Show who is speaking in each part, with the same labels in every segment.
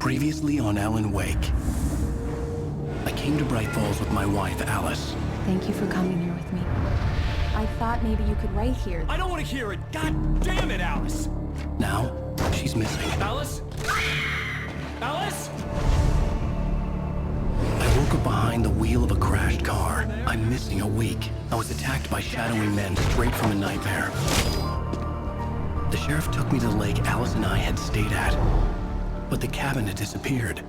Speaker 1: Previously on Alan Wake. I came to Bright Falls with my wife, Alice.
Speaker 2: Thank you for coming here with me. I thought maybe you could write here.
Speaker 3: I don't want to hear it! God damn it, Alice!
Speaker 1: Now, she's missing.
Speaker 3: Alice? Alice?
Speaker 1: I woke up behind the wheel of a crashed car. I'm missing a week. I was attacked by shadowy men straight from a nightmare. The sheriff took me to the lake Alice and I had stayed at, but the cabin had disappeared.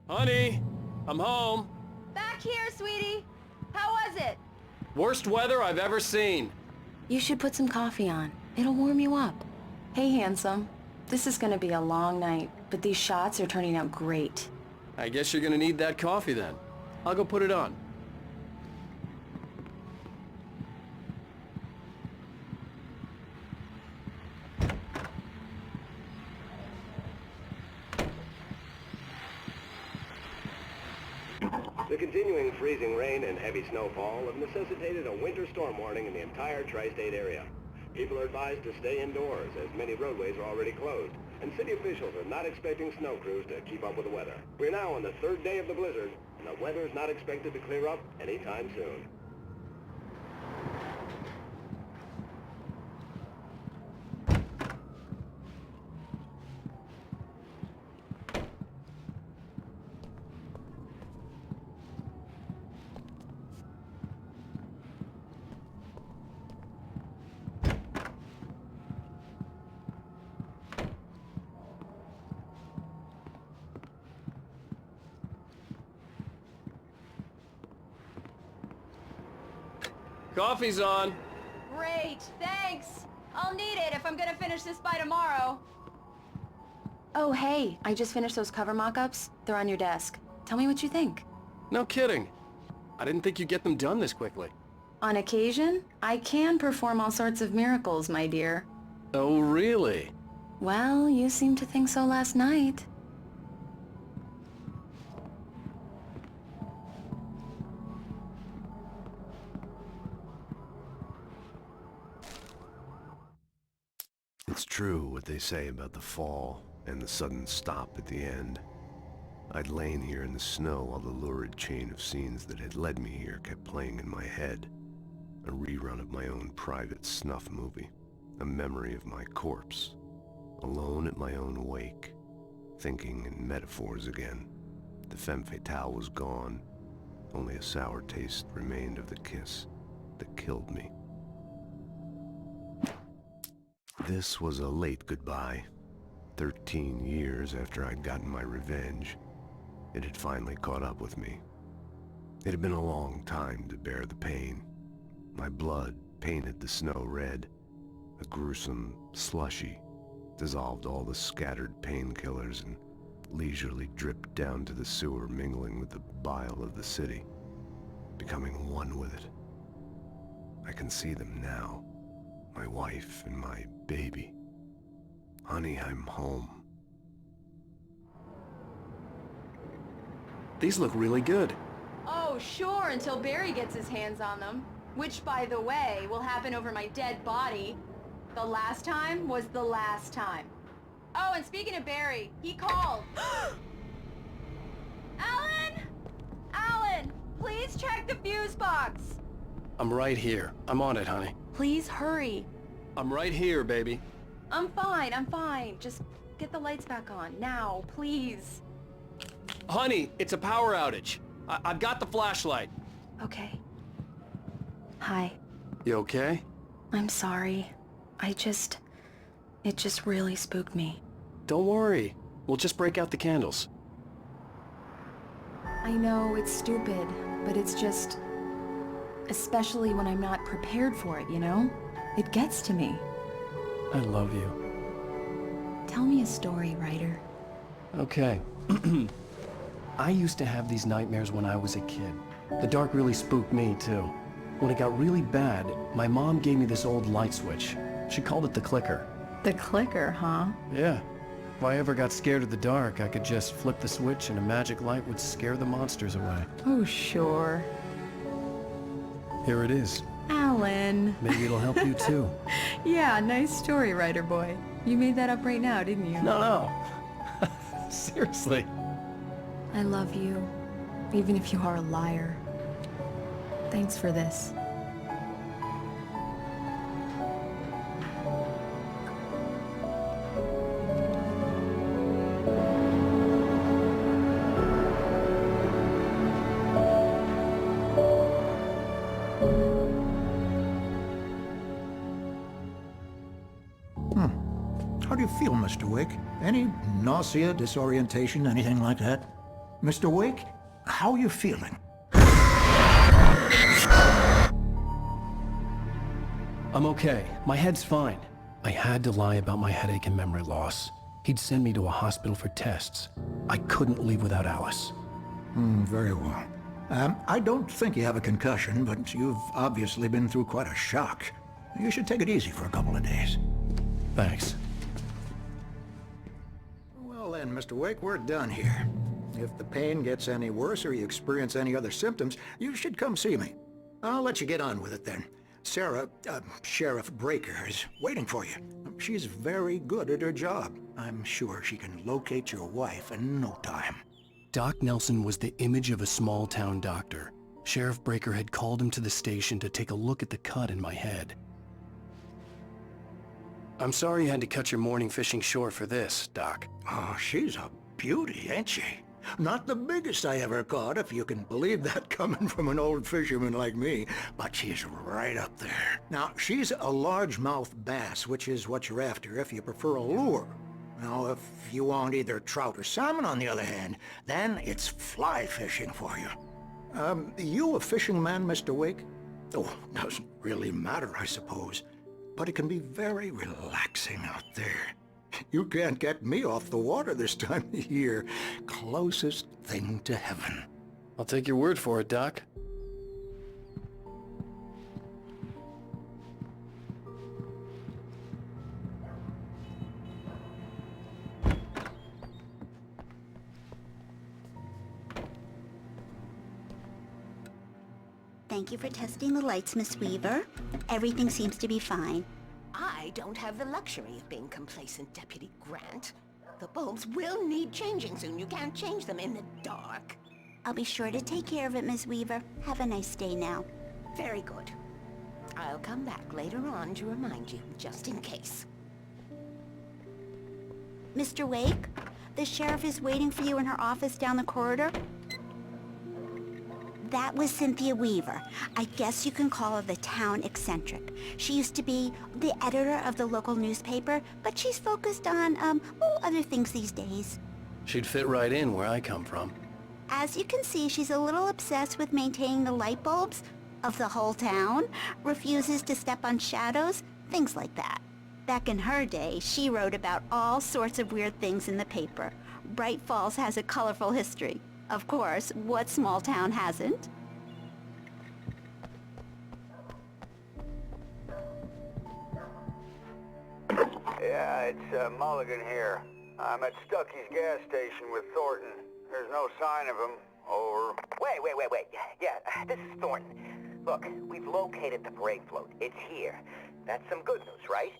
Speaker 3: Honey, I'm home.
Speaker 4: Back here, sweetie. How was it?
Speaker 3: Worst weather I've ever seen.
Speaker 2: You should put some coffee on. It'll warm you up. Hey, handsome. This is gonna be a long night, but these shots are turning out great.
Speaker 3: I guess you're gonna need that coffee then. I'll go put it on.
Speaker 5: The continuing freezing rain and heavy snowfall have necessitated a winter storm warning in the entire tri-state area. People are advised to stay indoors as many roadways are already closed, and city officials are not expecting snow crews to keep up with the weather. We're now on the third day of the blizzard, and the weather is not expected to clear up anytime soon.
Speaker 3: Coffee's on.
Speaker 4: Great, thanks. I'll need it if I'm gonna finish this by tomorrow.
Speaker 2: Oh, hey, I just finished those cover mock-ups. They're on your desk. Tell me what you think.
Speaker 3: No kidding. I didn't think you'd get them done this quickly.
Speaker 2: On occasion, I can perform all sorts of miracles, my dear.
Speaker 3: Oh, really?
Speaker 2: Well, you seemed to think so last night.
Speaker 6: It's true what they say about the fall and the sudden stop at the end. I'd lain here in the snow while the lurid chain of scenes that had led me here kept playing in my head. A rerun of my own private snuff movie. A memory of my corpse. Alone at my own wake. Thinking in metaphors again. The femme fatale was gone. Only a sour taste remained of the kiss that killed me. This was a late goodbye. 13 years after I'd gotten my revenge, it had finally caught up with me. It had been a long time to bear the pain. My blood painted the snow red. A gruesome slushy dissolved all the scattered painkillers and leisurely dripped down to the sewer, mingling with the bile of the city, becoming one with it. I can see them now. My wife and my baby. Honey, I'm home.
Speaker 3: These look really good.
Speaker 4: Oh, sure, until Barry gets his hands on them. Which, by the way, will happen over my dead body. The last time was the last time. Oh, and speaking of Barry, he called. Alan! Alan, please check the fuse box.
Speaker 1: I'm right here. I'm on it, honey.
Speaker 2: Please hurry.
Speaker 3: I'm right here, baby.
Speaker 2: I'm fine. Just get the lights back on, now, please.
Speaker 3: Honey, it's a power outage. I've got the flashlight.
Speaker 2: Okay. Hi.
Speaker 3: You okay?
Speaker 2: I'm sorry. It just really spooked me.
Speaker 3: Don't worry. We'll just break out the candles.
Speaker 2: I know it's stupid, but it's just... especially when I'm not prepared for it, you know? It gets to me.
Speaker 1: I love you.
Speaker 2: Tell me a story, writer.
Speaker 1: Okay. I used to have these nightmares when I was a kid. The dark really spooked me, too. When it got really bad, my mom gave me this old light switch. She called it the clicker.
Speaker 2: The clicker, huh?
Speaker 1: Yeah. If I ever got scared of the dark, I could just flip the switch and a magic light would scare the monsters away.
Speaker 2: Oh, sure.
Speaker 1: Here it is.
Speaker 2: Alan.
Speaker 1: Maybe it'll help you too.
Speaker 2: Yeah, nice story, writer boy. You made that up right now, didn't you?
Speaker 1: No. Seriously.
Speaker 2: I love you, even if you are a liar. Thanks for this.
Speaker 7: How do you feel, Mr. Wake? Any nausea, disorientation, anything like that? Mr. Wake, how are you feeling?
Speaker 1: I'm okay. My head's fine. I had to lie about my headache and memory loss. He'd send me to a hospital for tests. I couldn't leave without Alice.
Speaker 7: Very well. I don't think you have a concussion, but you've obviously been through quite a shock. You should take it easy for a couple of days.
Speaker 1: Thanks.
Speaker 7: Well then, Mr. Wake, we're done here. If the pain gets any worse or you experience any other symptoms, you should come see me. I'll let you get on with it then. Sarah, Sheriff Breaker, is waiting for you. She's very good at her job. I'm sure she can locate your wife in no time.
Speaker 1: Doc Nelson was the image of a small-town doctor. Sheriff Breaker had called him to the station to take a look at the cut in my head. I'm sorry you had to cut your morning fishing short for this, Doc.
Speaker 7: Oh, she's a beauty, ain't she? Not the biggest I ever caught, if you can believe that coming from an old fisherman like me, but she's right up there. Now, she's a largemouth bass, which is what you're after if you prefer a lure. Now, if you want either trout or salmon, on the other hand, then it's fly fishing for you. You a fishing man, Mr. Wake? Oh, doesn't really matter, I suppose. But it can be very relaxing out there. You can't get me off the water this time of year. Closest thing to heaven.
Speaker 1: I'll take your word for it, Doc.
Speaker 8: Thank you for testing the lights, Miss Weaver. Everything seems to be fine.
Speaker 9: I don't have the luxury of being complacent, Deputy Grant. The bulbs will need changing soon. You can't change them in the dark.
Speaker 8: I'll be sure to take care of it, Miss Weaver. Have a nice day now.
Speaker 9: Very good. I'll come back later on to remind you, just in case.
Speaker 8: Mr. Wake, the sheriff is waiting for you in her office down the corridor. That was Cynthia Weaver. I guess you can call her the town eccentric. She used to be the editor of the local newspaper, but she's focused on, other things these days.
Speaker 1: She'd fit right in where I come from.
Speaker 8: As you can see, she's a little obsessed with maintaining the light bulbs of the whole town, refuses to step on shadows, things like that. Back in her day, she wrote about all sorts of weird things in the paper. Bright Falls has a colorful history. Of course, what small town hasn't?
Speaker 10: Yeah, it's Mulligan here. I'm at Stucky's gas station with Thornton. There's no sign of him. Over.
Speaker 11: Wait. Yeah, this is Thornton. Look, we've located the brake float. It's here. That's some good news, right?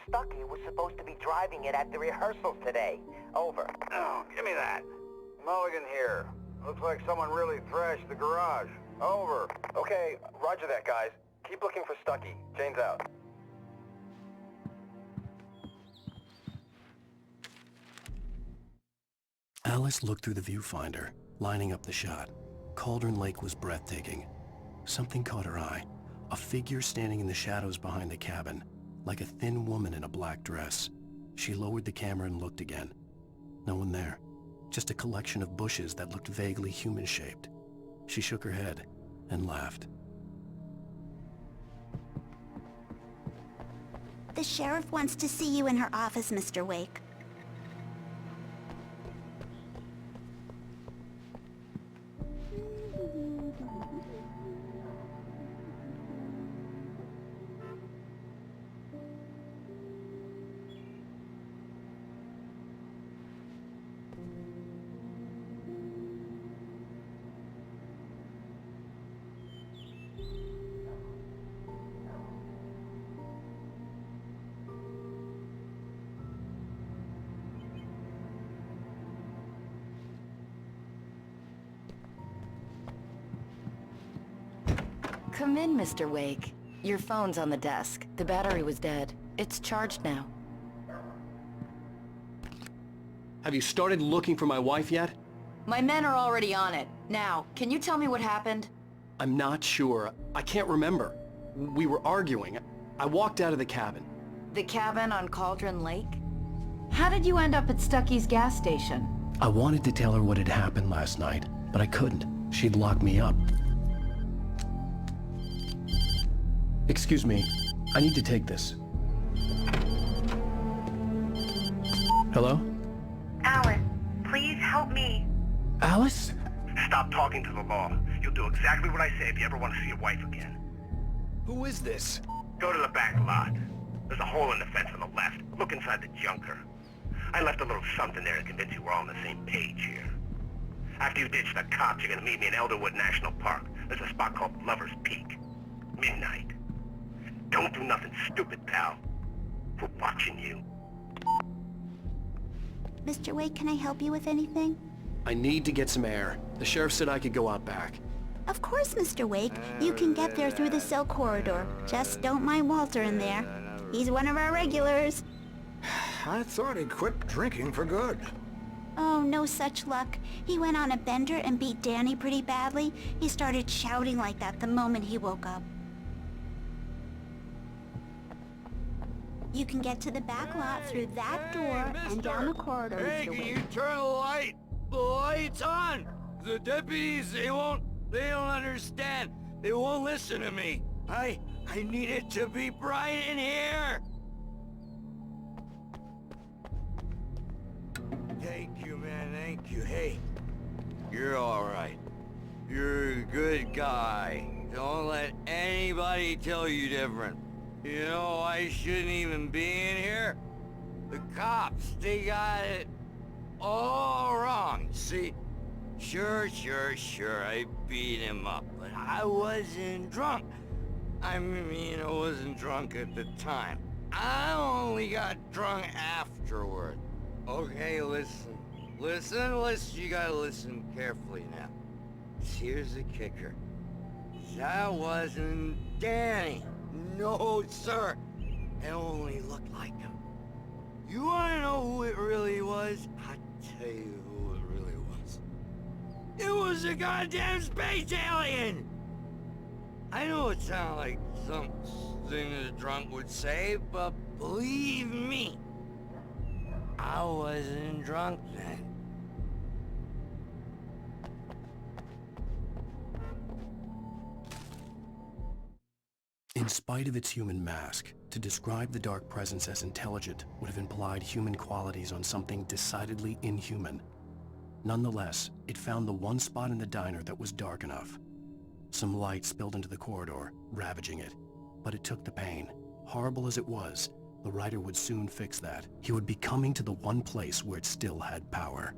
Speaker 11: Stucky was supposed to be driving it at the rehearsals today. Over.
Speaker 10: Oh, give me that. Mulligan here. Looks like someone really thrashed the garage. Over.
Speaker 11: Okay, roger that, guys. Keep looking for Stucky. Jane's out.
Speaker 1: Alice looked through the viewfinder, lining up the shot. Cauldron Lake was breathtaking. Something caught her eye. A figure standing in the shadows behind the cabin, like a thin woman in a black dress. She lowered the camera and looked again. No one there. Just a collection of bushes that looked vaguely human-shaped. She shook her head and laughed.
Speaker 8: The sheriff wants to see you in her office, Mr. Wake.
Speaker 2: Come in, Mr. Wake. Your phone's on the desk. The battery was dead. It's charged now.
Speaker 3: Have you started looking for my wife yet?
Speaker 2: My men are already on it. Now, can you tell me what happened?
Speaker 3: I'm not sure. I can't remember. We were arguing. I walked out of the cabin.
Speaker 2: The cabin on Cauldron Lake? How did you end up at Stucky's gas station?
Speaker 1: I wanted to tell her what had happened last night, but I couldn't. She'd lock me up. Excuse me, I need to take this. Hello?
Speaker 12: Alice, please help me.
Speaker 1: Alice?
Speaker 5: Stop talking to the law. You'll do exactly what I say if you ever want to see your wife again.
Speaker 1: Who is this?
Speaker 5: Go to the back lot. There's a hole in the fence on the left. Look inside the junker. I left a little something there to convince you we're all on the same page here. After you ditch the cops, you're gonna meet me in Elderwood National Park. There's a spot called Lover's Peak. Midnight. Don't do nothing stupid, pal. We're watching you.
Speaker 8: Mr. Wake, can I help you with anything?
Speaker 3: I need to get some air. The sheriff said I could go out back.
Speaker 8: Of course, Mr. Wake. You can get there through the cell corridor. Just don't mind Walter in there. He's one of our regulars.
Speaker 7: I thought he'd quit drinking for good.
Speaker 8: Oh, no such luck. He went on a bender and beat Danny pretty badly. He started shouting like that the moment he woke up. You can get to the back lot through that door and down the corridor, Mr. Wake.
Speaker 13: Can you turn the light? The light's on! The deputies, they don't understand. They won't listen to me. I need it to be bright in here! Thank you, man, thank you. Hey, you're alright. You're a good guy. Don't let anybody tell you different. You know, I shouldn't even be in here. The cops, they got it all wrong. See, sure, I beat him up, but I wasn't drunk. I mean, I wasn't drunk at the time. I only got drunk afterward. Okay, listen, you gotta listen carefully now. Here's the kicker. That wasn't Danny. No, sir. It only looked like him. You wanna know who it really was? I'll tell you who it really was. It was a goddamn space alien! I know it sounds like something a drunk would say, but believe me, I wasn't drunk then.
Speaker 1: In spite of its human mask, to describe the dark presence as intelligent would have implied human qualities on something decidedly inhuman. Nonetheless, it found the one spot in the diner that was dark enough. Some light spilled into the corridor, ravaging it. But it took the pain. Horrible as it was, the writer would soon fix that. He would be coming to the one place where it still had power.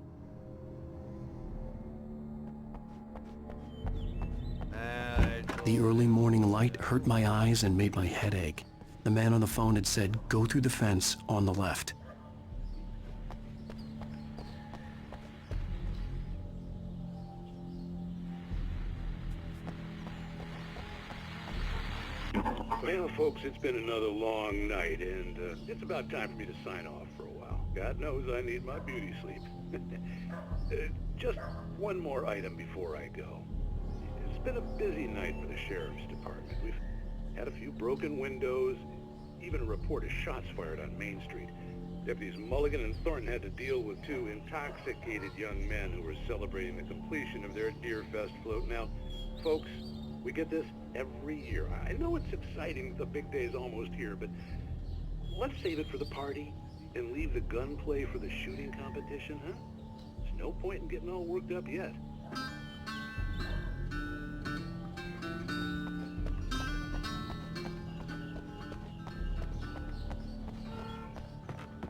Speaker 1: The early morning light hurt my eyes and made my head ache. The man on the phone had said, "Go through the fence on the left."
Speaker 5: Well, folks, it's been another long night, and it's about time for me to sign off for a while. God knows I need my beauty sleep. Just one more item before I go. It's been a busy night for the Sheriff's Department. We've had a few broken windows, even a report of shots fired on Main Street. Deputies Mulligan and Thornton had to deal with two intoxicated young men who were celebrating the completion of their Deer Fest float. Now, folks, we get this every year. I know it's exciting, the big day's almost here, but let's save it for the party and leave the gunplay for the shooting competition, huh? There's no point in getting all worked up yet.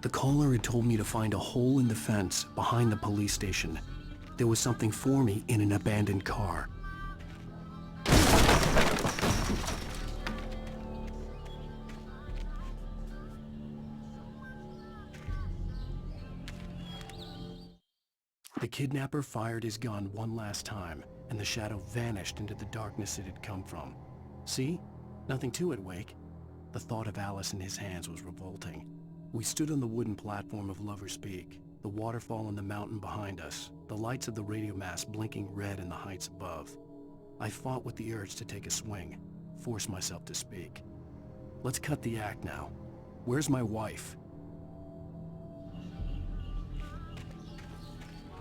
Speaker 1: The caller had told me to find a hole in the fence behind the police station. There was something for me in an abandoned car. The kidnapper fired his gun one last time, and the shadow vanished into the darkness it had come from. See? Nothing to it, Wake. The thought of Alice in his hands was revolting. We stood on the wooden platform of Lover's Peak, the waterfall on the mountain behind us, the lights of the radio mast blinking red in the heights above. I fought with the urge to take a swing, force myself to speak. Let's cut the act now. Where's my wife?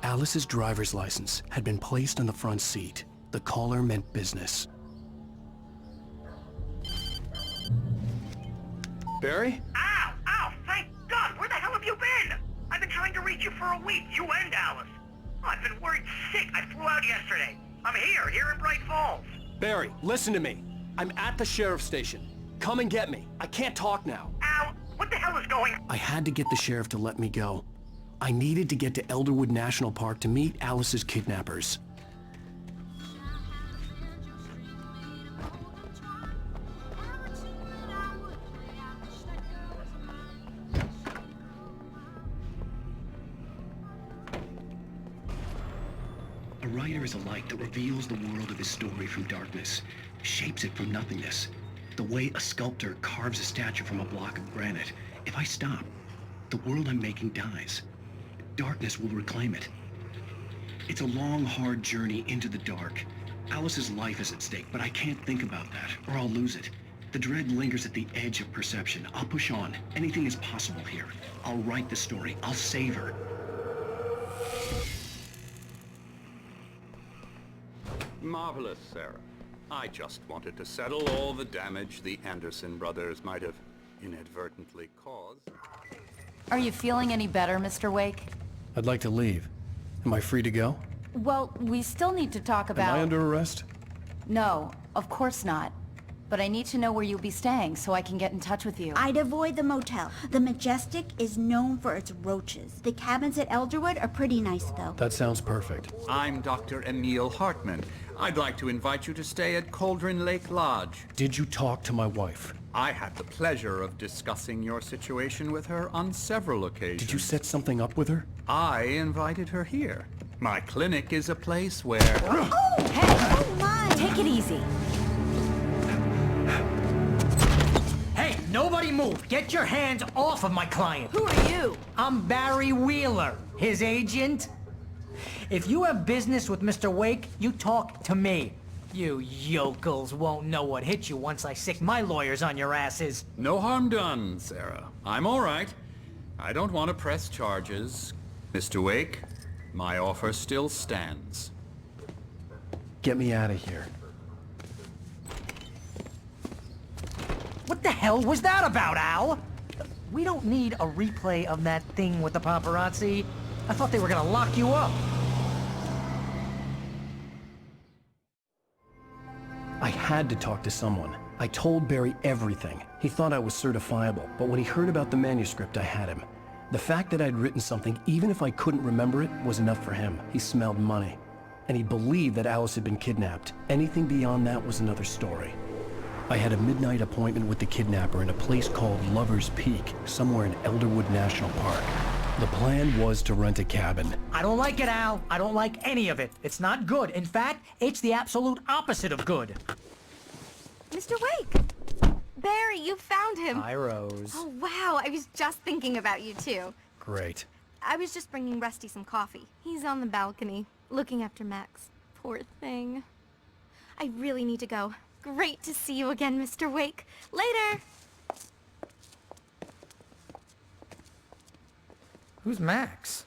Speaker 1: Alice's driver's license had been placed on the front seat. The caller meant business.
Speaker 3: Barry?
Speaker 14: Ow! Ow! Thank God! Where the hell have you been? I've been trying to reach you for a week, you and Alice. I've been worried sick. I flew out yesterday. I'm here in Bright Falls.
Speaker 3: Barry, listen to me. I'm at the sheriff's station. Come and get me. I can't talk now.
Speaker 14: Al, what the hell is going on?
Speaker 1: I had to get the sheriff to let me go. I needed to get to Elderwood National Park to meet Alice's kidnappers. A writer is a light that reveals the world of his story from darkness, shapes it from nothingness. The way a sculptor carves a statue from a block of granite. If I stop, the world I'm making dies. Darkness will reclaim it. It's a long, hard journey into the dark. Alice's life is at stake, but I can't think about that, or I'll lose it. The dread lingers at the edge of perception. I'll push on. Anything is possible here. I'll write the story. I'll save her.
Speaker 15: Marvelous, Sarah. I just wanted to settle all the damage the Anderson brothers might have inadvertently caused.
Speaker 16: Are you feeling any better, Mr. Wake?
Speaker 1: I'd like to leave. Am I free to go?
Speaker 16: Well, we still need to talk about...
Speaker 1: Am I under arrest?
Speaker 16: No, of course not. But I need to know where you'll be staying so I can get in touch with you.
Speaker 8: I'd avoid the motel. The Majestic is known for its roaches. The cabins at Elderwood are pretty nice, though.
Speaker 1: That sounds perfect.
Speaker 15: I'm Dr. Emil Hartman. I'd like to invite you to stay at Cauldron Lake Lodge.
Speaker 1: Did you talk to my wife?
Speaker 15: I had the pleasure of discussing your situation with her on several occasions.
Speaker 1: Did you set something up with her?
Speaker 15: I invited her here. My clinic is a place where...
Speaker 8: Oh! Hey! Oh, my!
Speaker 16: Take it easy.
Speaker 17: Hey, nobody move! Get your hands off of my client!
Speaker 16: Who are you?
Speaker 17: I'm Barry Wheeler, his agent. If you have business with Mr. Wake, you talk to me. You yokels won't know what hit you once I sick my lawyers on your asses.
Speaker 15: No harm done, Sarah. I'm all right. I don't want to press charges. Mr. Wake, my offer still stands.
Speaker 1: Get me out of here.
Speaker 17: What the hell was that about, Al? We don't need a replay of that thing with the paparazzi. I thought they were gonna lock you up.
Speaker 1: I had to talk to someone. I told Barry everything. He thought I was certifiable, but when he heard about the manuscript, I had him. The fact that I'd written something, even if I couldn't remember it, was enough for him. He smelled money. And he believed that Alice had been kidnapped. Anything beyond that was another story. I had a midnight appointment with the kidnapper in a place called Lover's Peak, somewhere in Elderwood National Park. The plan was to rent a cabin.
Speaker 17: I don't like it, Al. I don't like any of it. It's not good. In fact, it's the absolute opposite of good.
Speaker 18: Mr. Wake! Barry, you found him!
Speaker 1: Hi, Rose.
Speaker 18: Oh, wow. I was just thinking about you, too.
Speaker 1: Great.
Speaker 18: I was just bringing Rusty some coffee. He's on the balcony, looking after Max. Poor thing. I really need to go. Great to see you again, Mr. Wake. Later!
Speaker 17: Who's Max?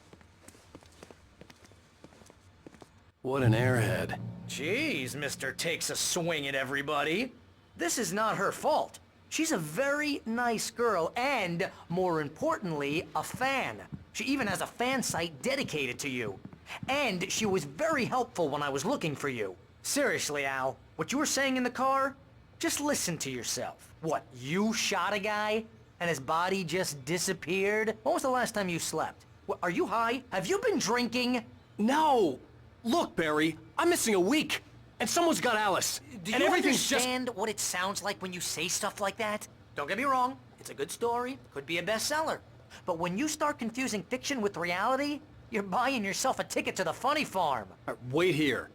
Speaker 1: What an airhead.
Speaker 17: Jeez, Mr. Takes a swing at everybody. This is not her fault. She's a very nice girl and, more importantly, a fan. She even has a fan site dedicated to you. And she was very helpful when I was looking for you. Seriously, Al, what you were saying in the car? Just listen to yourself. What, you shot a guy? And his body just disappeared? When was the last time you slept? What, are you high? Have you been drinking?
Speaker 3: No! Look, Barry, I'm missing a week. And someone's got Alice.
Speaker 17: Do
Speaker 3: and
Speaker 17: you
Speaker 3: everything's
Speaker 17: understand what it sounds like when you say stuff like that? Don't get me wrong. It's a good story. Could be a bestseller. But when you start confusing fiction with reality, you're buying yourself a ticket to the funny farm.
Speaker 3: Wait here.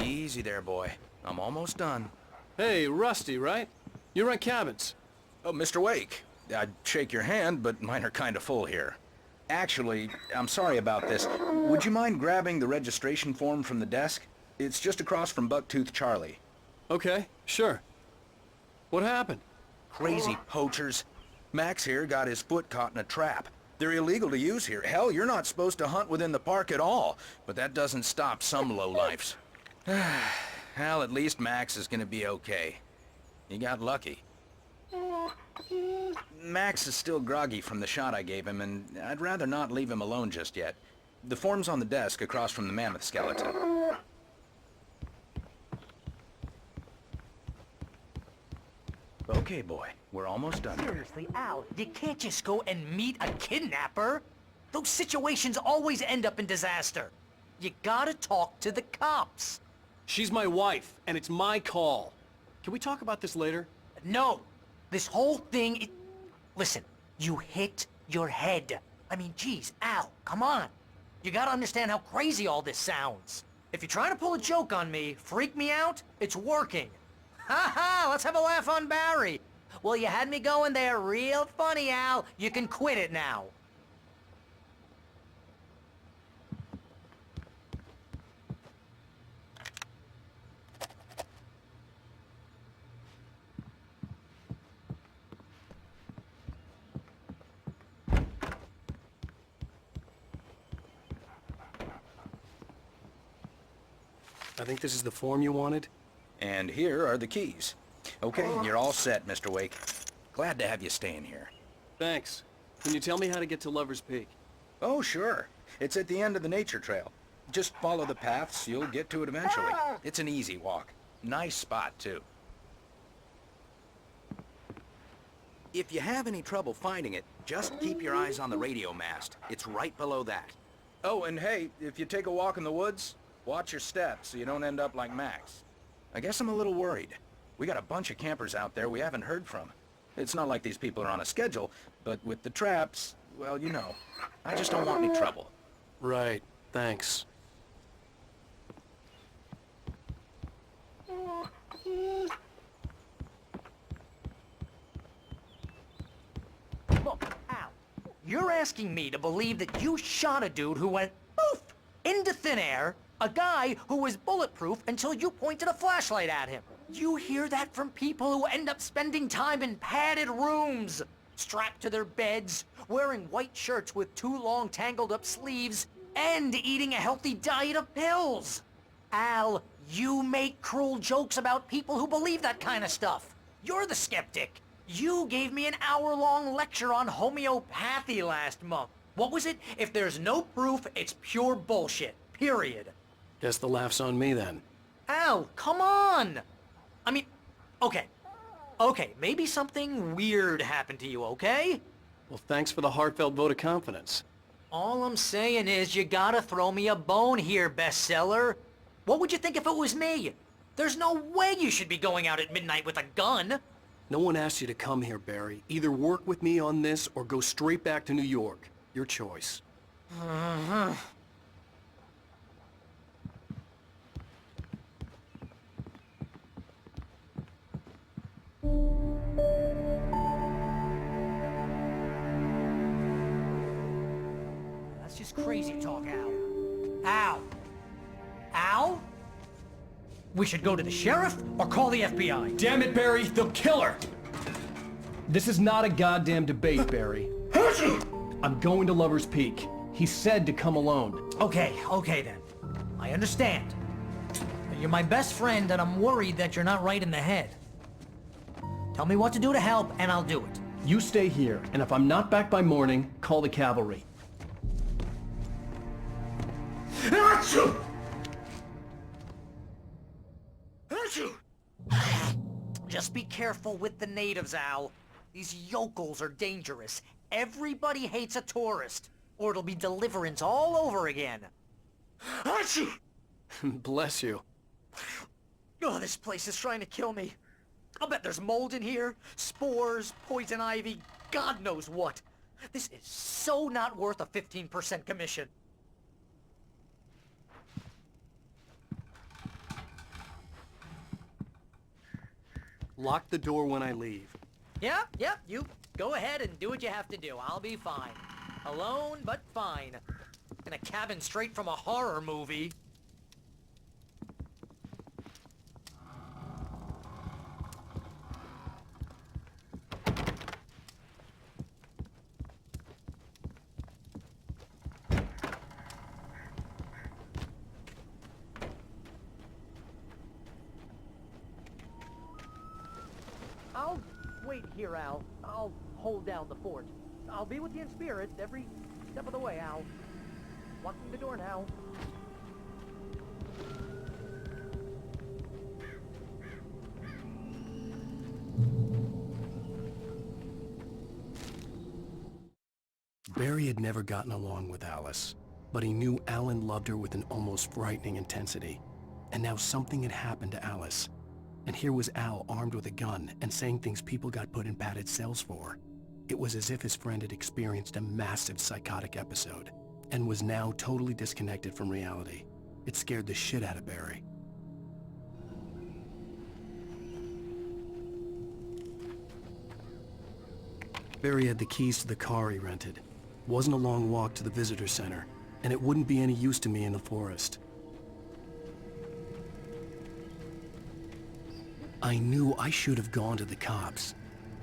Speaker 19: Easy there, boy. I'm almost done.
Speaker 3: Hey, Rusty, right? You rent cabins.
Speaker 19: Oh, Mr. Wake. I'd shake your hand, but mine are kind of full here. Actually, I'm sorry about this. Would you mind grabbing the registration form from the desk? It's just across from Bucktooth Charlie.
Speaker 3: Okay, sure. What happened?
Speaker 19: Crazy poachers. Max here got his foot caught in a trap. They're illegal to use here. Hell, you're not supposed to hunt within the park at all. But that doesn't stop some lowlifes. Well, at least Max is gonna be okay. He got lucky. Max is still groggy from the shot I gave him, and I'd rather not leave him alone just yet. The form's on the desk across from the mammoth skeleton. Okay, boy. We're almost done.
Speaker 17: Seriously, Al, you can't just go and meet a kidnapper. Those situations always end up in disaster. You gotta talk to the cops.
Speaker 3: She's my wife, and it's my call. Can we talk about this later?
Speaker 17: No. This whole thing Listen, you hit your head. I mean, geez, Al, come on. You gotta understand how crazy all this sounds. If you're trying to pull a joke on me, freak me out, it's working. Ha ha, let's have a laugh on Barry. Well, you had me going there real funny, Al. You can quit it now.
Speaker 3: I think this is the form you wanted.
Speaker 19: And here are the keys. Okay, you're all set, Mr. Wake. Glad to have you staying here.
Speaker 3: Thanks. Can you tell me how to get to Lover's Peak?
Speaker 19: Oh, sure. It's at the end of the nature trail. Just follow the paths, you'll get to it eventually. It's an easy walk. Nice spot, too. If you have any trouble finding it, just keep your eyes on the radio mast. It's right below that. Oh, and hey, if you take a walk in the woods, watch your steps so you don't end up like Max. I guess I'm a little worried. We got a bunch of campers out there we haven't heard from. It's not like these people are on a schedule, but with the traps, well, you know. I just don't want any trouble.
Speaker 3: Right. Thanks.
Speaker 17: Look, Al, you're asking me to believe that you shot a dude who went poof into thin air, a guy who was bulletproof until you pointed a flashlight at him. You hear that from people who end up spending time in padded rooms, strapped to their beds, wearing white shirts with too long tangled up sleeves, and eating a healthy diet of pills. Al, you make cruel jokes about people who believe that kind of stuff. You're the skeptic. You gave me an hour-long lecture on homeopathy last month. What was it? If there's no proof, it's pure bullshit. Period.
Speaker 3: Guess the laugh's on me then.
Speaker 17: Al, come on! I mean, okay. Okay, maybe something weird happened to you, okay?
Speaker 3: Well, thanks for the heartfelt vote of confidence.
Speaker 17: All I'm saying is you gotta throw me a bone here, bestseller. What would you think if it was me? There's no way you should be going out at midnight with a gun.
Speaker 3: No one asked you to come here, Barry. Either work with me on this or go straight back to New York. Your choice.
Speaker 17: Uh-huh. That's just crazy talk, Al. Al? Al? We should go to the sheriff or call the FBI.
Speaker 3: Damn it, Barry! They'll kill her! This is not a goddamn debate, Barry. I'm going to Lover's Peak. He said to come alone.
Speaker 17: Okay then. I understand. You're my best friend and I'm worried that you're not right in the head. Tell me what to do to help and I'll do it.
Speaker 3: You stay here, and if I'm not back by morning, call the cavalry.
Speaker 17: Achoo! Just be careful with the natives, Al. These yokels are dangerous. Everybody hates a tourist, or it'll be Deliverance all over again. Achoo!
Speaker 3: Bless you.
Speaker 17: Oh, this place is trying to kill me. I'll bet there's mold in here, spores, poison ivy, God knows what. This is so not worth a 15% commission.
Speaker 3: Lock the door when I leave.
Speaker 17: Yep, you go ahead and do what you have to do. I'll be fine. Alone, but fine. In a cabin straight from a horror movie. I'll wait here, Al. I'll hold down the fort. I'll be with you in spirit every step of the way, Al. Locking the door now.
Speaker 1: Barry had never gotten along with Alice, but he knew Alan loved her with an almost frightening intensity. And now something had happened to Alice. And here was Al armed with a gun and saying things people got put in padded cells for. It was as if his friend had experienced a massive psychotic episode and was now totally disconnected from reality. It scared the shit out of Barry. Barry had the keys to the car he rented. Wasn't a long walk to the visitor center, and it wouldn't be any use to me in the forest. I knew I should have gone to the cops.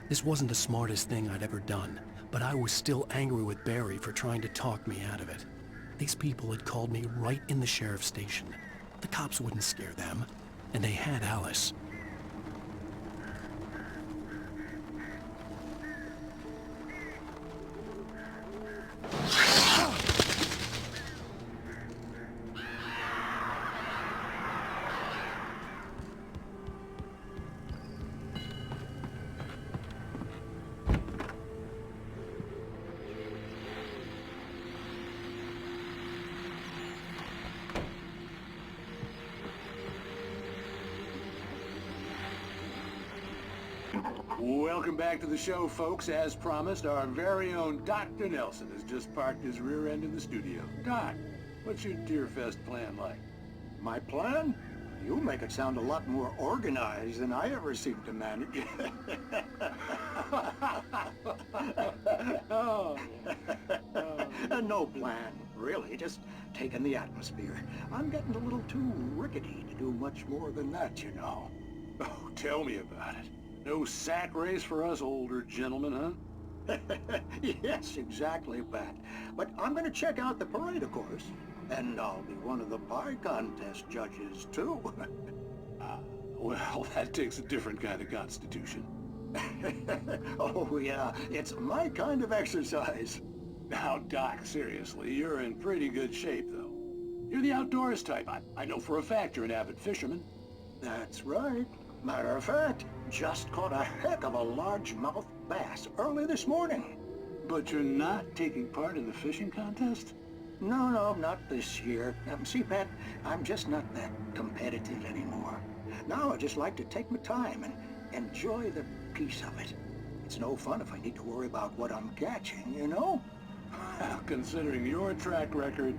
Speaker 1: This wasn't the smartest thing I'd ever done, but I was still angry with Barry for trying to talk me out of it. These people had called me right in the sheriff's station. The cops wouldn't scare them, and they had Alice.
Speaker 20: Welcome back to the show, folks. As promised, our very own Dr. Nelson has just parked his rear end in the studio. Doc, what's your Deerfest plan like?
Speaker 7: My plan? You make it sound a lot more organized than I ever seem to manage. No plan, really. Just taking the atmosphere. I'm getting a little too rickety to do much more than that, you know.
Speaker 20: Oh, tell me about it. No sack race for us older gentlemen, huh?
Speaker 7: Yes, exactly, Pat. But I'm going to check out the parade, of course. And I'll be one of the pie contest judges, too.
Speaker 20: Well, that takes a different kind of constitution.
Speaker 7: Oh, yeah. It's my kind of exercise.
Speaker 20: Now, Doc, seriously, you're in pretty good shape, though. You're the outdoors type. I know for a fact you're an avid fisherman.
Speaker 7: That's right. Matter of fact, just caught a heck of a largemouth bass early this morning.
Speaker 20: But you're not taking part in the fishing contest?
Speaker 7: No, not this year. See, Pat, I'm just not that competitive anymore. Now I just like to take my time and enjoy the peace of it. It's no fun if I need to worry about what I'm catching, you know?
Speaker 20: Well, considering your track record,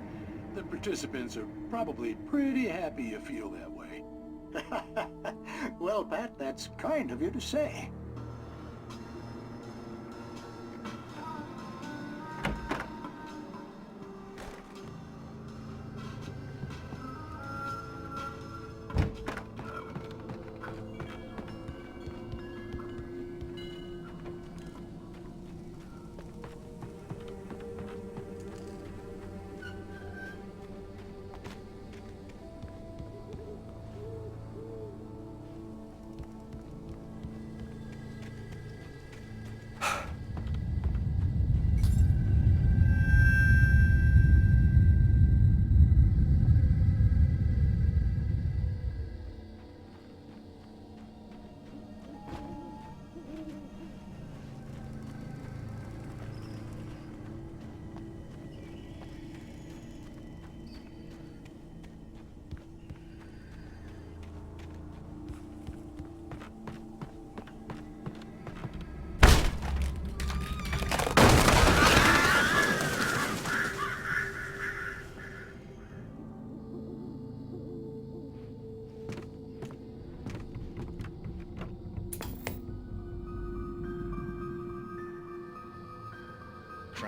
Speaker 20: the participants are probably pretty happy you feel that way.
Speaker 7: Well, Pat, that's kind of you to say.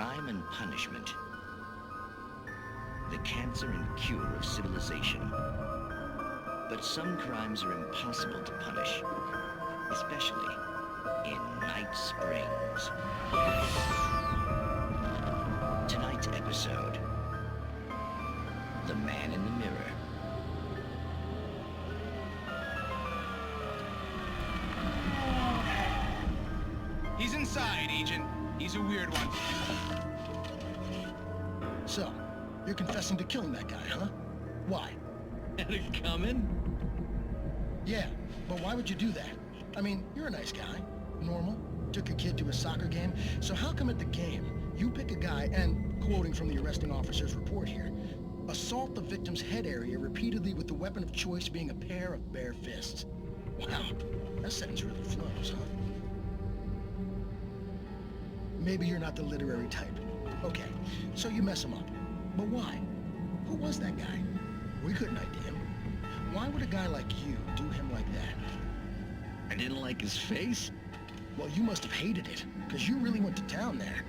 Speaker 21: crime and punishment. The cancer and cure of civilization. But some crimes are impossible to punish, especially in Night Springs. Tonight's episode, The Man in the Mirror.
Speaker 22: He's inside, Agent. He's a weird one.
Speaker 23: So, you're confessing to killing that guy, huh? Why?
Speaker 21: Had it coming?
Speaker 23: Yeah, but why would you do that? I mean, you're a nice guy. Normal. Took a kid to a soccer game. So how come at the game, you pick a guy and, quoting from the arresting officer's report here, assault the victim's head area repeatedly with the weapon of choice being a pair of bare fists? Wow, that sentence really flows, huh? Maybe you're not the literary type. Okay, so you mess him up. But why? Who was that guy? We couldn't ID him. Why would a guy like you do him like that?
Speaker 21: I didn't like his face?
Speaker 23: Well, you must have hated it, because you really went to town there.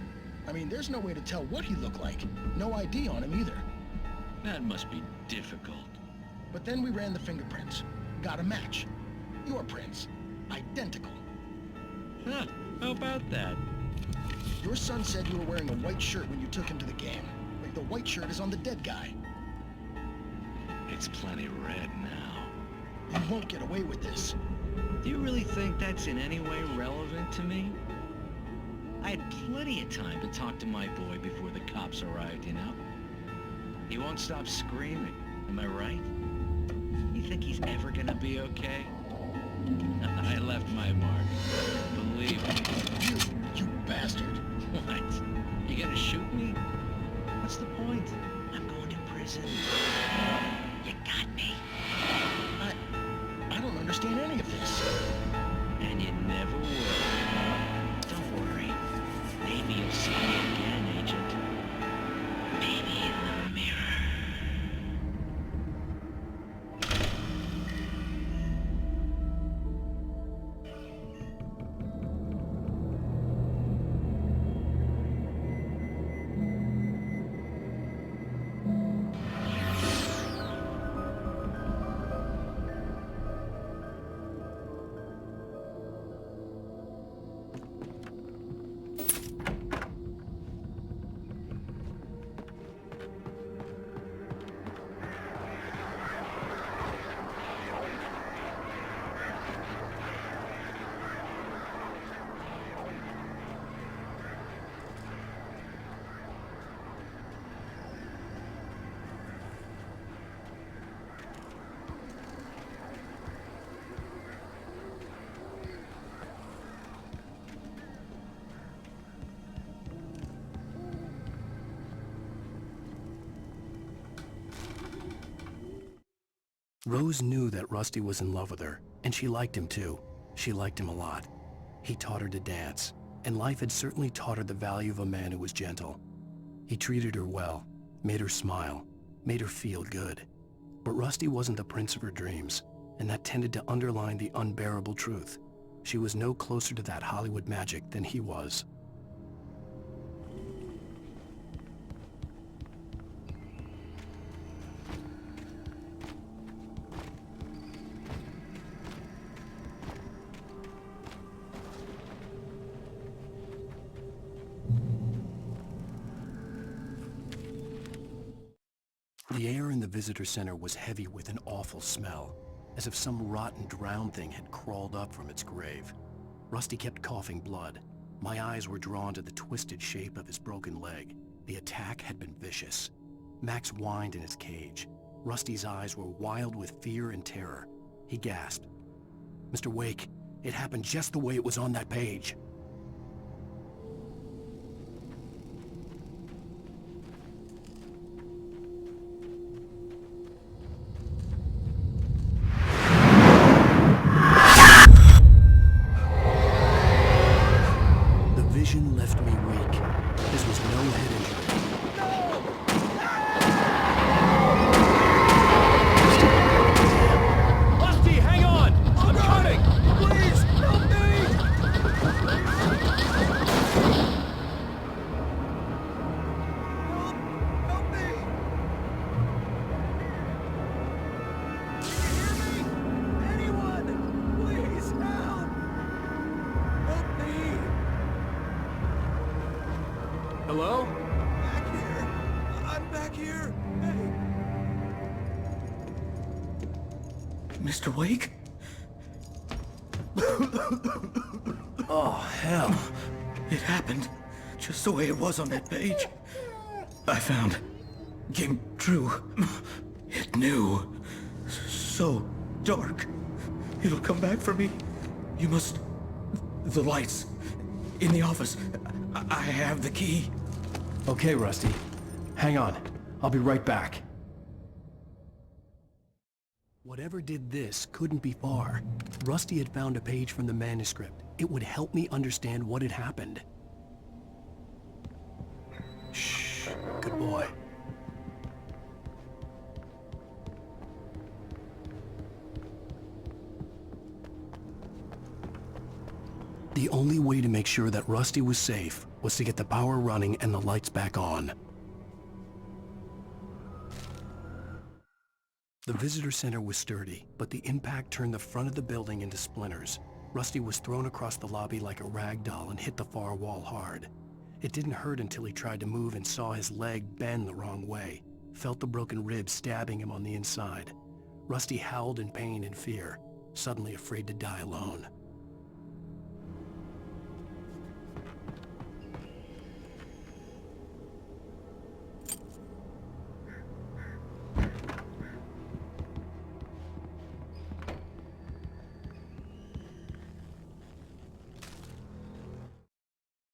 Speaker 23: I mean, there's no way to tell what he looked like. No ID on him either.
Speaker 21: That must be difficult.
Speaker 23: But then we ran the fingerprints. Got a match. Your prints. Identical.
Speaker 21: Huh, how about that?
Speaker 23: Your son said you were wearing a white shirt when you took him to the game. Like the white shirt is on the dead guy.
Speaker 21: It's plenty red now.
Speaker 23: You won't get away with this.
Speaker 21: Do you really think that's in any way relevant to me? I had plenty of time to talk to my boy before the cops arrived, you know? He won't stop screaming, am I right? You think he's ever gonna be okay? I left my mark. Believe me.
Speaker 23: You bastard.
Speaker 21: What? You gonna shoot me? What's the point? I'm going to prison. You got me.
Speaker 23: I don't understand any of this.
Speaker 21: And you never will. Don't worry. Maybe you'll see me again, Agent. Maybe in the mirror.
Speaker 1: Rose knew that Rusty was in love with her, and she liked him too. She liked him a lot. He taught her to dance, and life had certainly taught her the value of a man who was gentle. He treated her well, made her smile, made her feel good. But Rusty wasn't the prince of her dreams, and that tended to underline the unbearable truth. She was no closer to that Hollywood magic than he was. The air in the visitor center was heavy with an awful smell, as if some rotten drowned thing had crawled up from its grave. Rusty kept coughing blood. My eyes were drawn to the twisted shape of his broken leg. The attack had been vicious. Max whined in his cage. Rusty's eyes were wild with fear and terror. He gasped. "Mr. Wake, it happened just the way it was on that page." Vision left me weak. This was no head injury.
Speaker 3: Rusty, hang on! I'm coming!
Speaker 7: Please, help me!
Speaker 3: Hello?
Speaker 19: Back here. I'm back here. Hey.
Speaker 7: Mr. Wake?
Speaker 3: Oh, hell.
Speaker 7: It happened just the way it was on that page. I found. Came true. It knew. So dark. It'll come back for me. You must... The lights. In the office. I have the key.
Speaker 3: Okay, Rusty. Hang on. I'll be right back. Whatever did this couldn't be far. Rusty had found a page from the manuscript. It would help me understand what had happened. Shh. Good boy. The only way to make sure that Rusty was safe was to get the power running and the lights back on. The visitor center was sturdy, but the impact turned the front of the building into splinters. Rusty was thrown across the lobby like a rag doll and hit the far wall hard. It didn't hurt until he tried to move and saw his leg bend the wrong way, felt the broken ribs stabbing him on the inside. Rusty howled in pain and fear, suddenly afraid to die alone.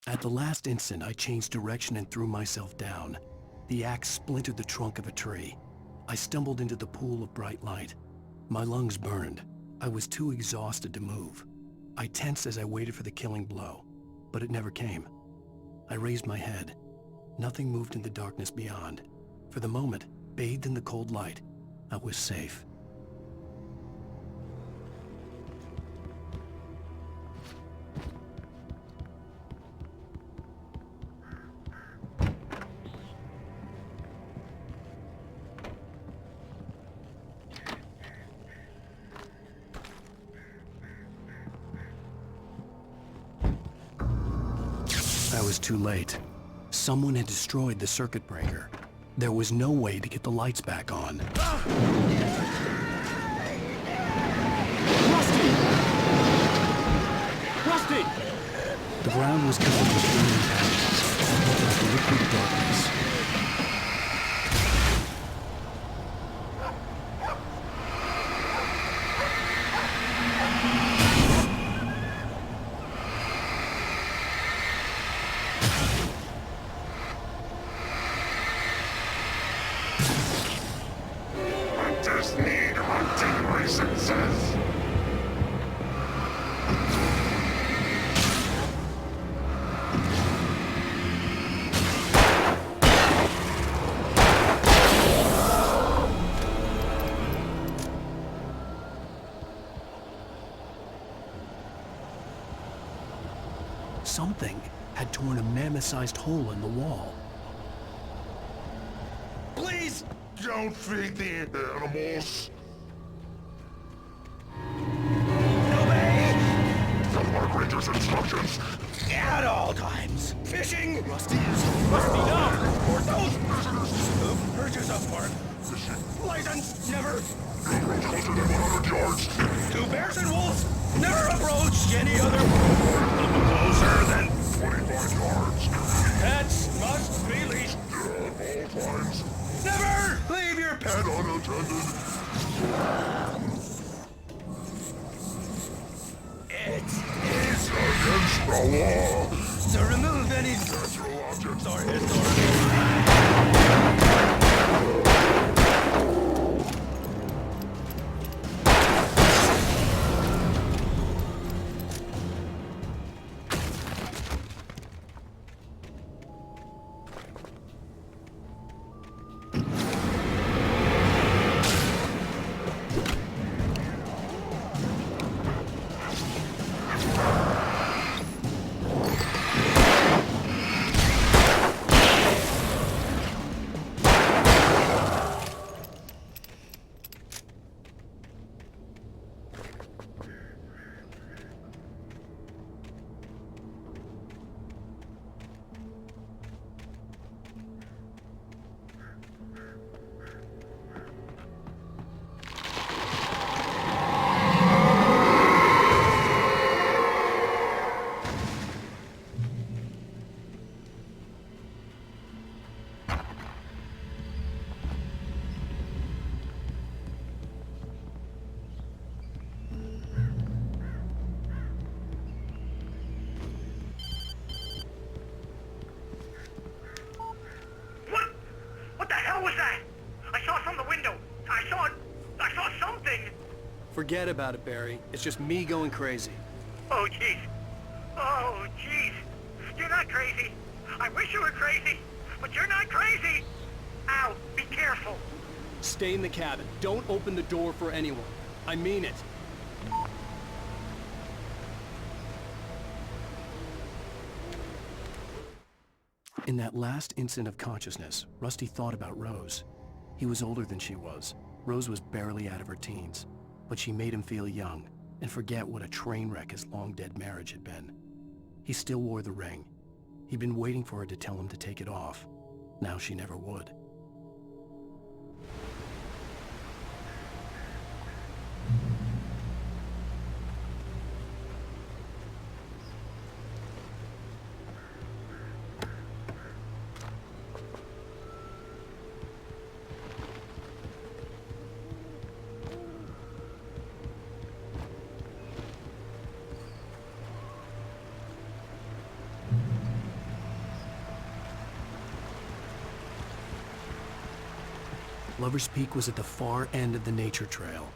Speaker 3: At the last instant, I changed direction and threw myself down. The axe splintered the trunk of a tree. I stumbled into the pool of bright light. My lungs burned. I was too exhausted to move. I tensed as I waited for the killing blow, but it never came. I raised my head. Nothing moved in the darkness beyond. For the moment, bathed in the cold light, I was safe. I was too late. Someone had destroyed the circuit breaker. There was no way to get the lights back on.
Speaker 4: Rusty!
Speaker 3: The ground was covered with burning patches, like liquid darkness.
Speaker 4: Hunters need hunting licenses.
Speaker 3: Something had torn a mammoth-sized hole in the wall.
Speaker 4: Please don't feed the animals. Obey! Follow our ranger's instructions.
Speaker 19: At all times. Fishing.
Speaker 4: Rusty, no!
Speaker 19: For those who purchase a park. License never.
Speaker 4: Approach closer than 100 yards.
Speaker 19: To bears and wolves, never approach any other. Closer than
Speaker 4: 25 yards.
Speaker 19: Pets must be leashed.
Speaker 4: At all times.
Speaker 19: Never leave your pet
Speaker 4: unattended.
Speaker 19: It
Speaker 4: is against the law
Speaker 19: to remove any
Speaker 4: natural objects
Speaker 19: or historical.
Speaker 3: Forget about it, Barry. It's just me going crazy.
Speaker 14: Oh, jeez. Oh, jeez. You're not crazy. I wish you were crazy, but you're not crazy. Ow, be careful.
Speaker 3: Stay in the cabin. Don't open the door for anyone. I mean it. In that last instant of consciousness, Rusty thought about Rose. He was older than she was. Rose was barely out of her teens, but she made him feel young and forget what a train wreck his long-dead marriage had been. He still wore the ring. He'd been waiting for her to tell him to take it off. Now she never would. Lover's Peak was at the far end of the nature trail.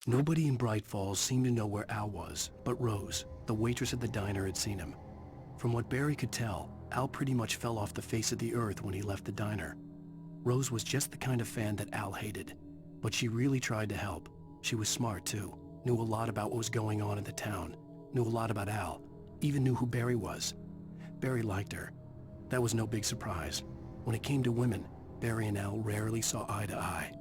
Speaker 3: Nobody in Bright Falls seemed to know where Al was, but Rose, the waitress at the diner, had seen him. From what Barry could tell, Al pretty much fell off the face of the earth when he left the diner. Rose was just the kind of fan that Al hated, but she really tried to help. She was smart too, knew a lot about what was going on in the town, knew a lot about Al, even knew who Barry was. Barry liked her. That was no big surprise. When it came to women, Barry and Al rarely saw eye to eye.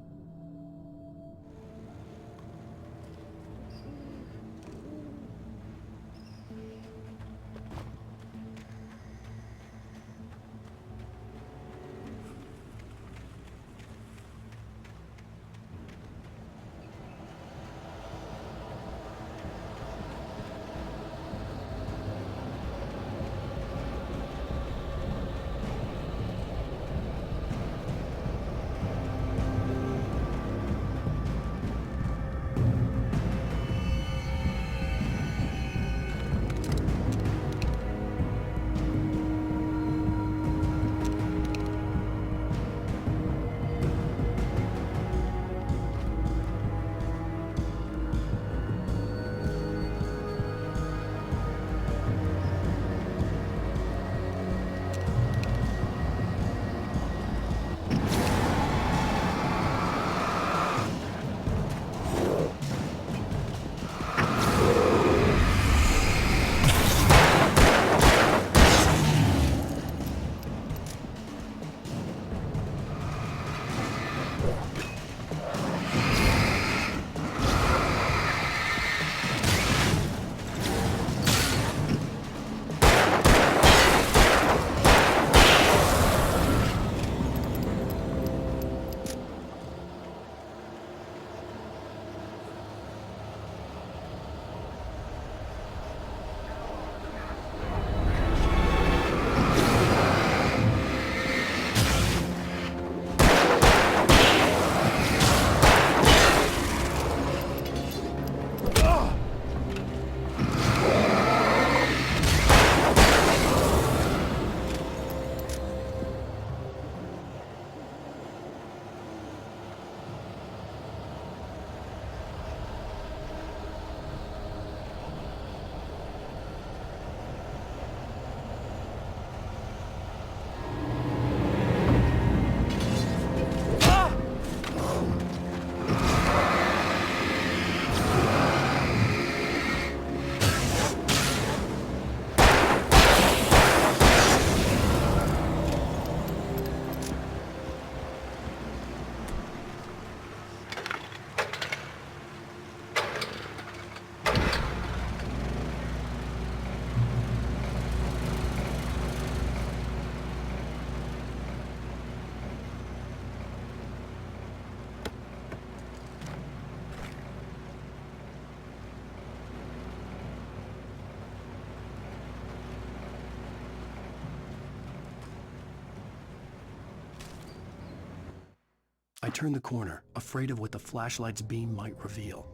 Speaker 3: turned the corner, afraid of what the flashlight's beam might reveal.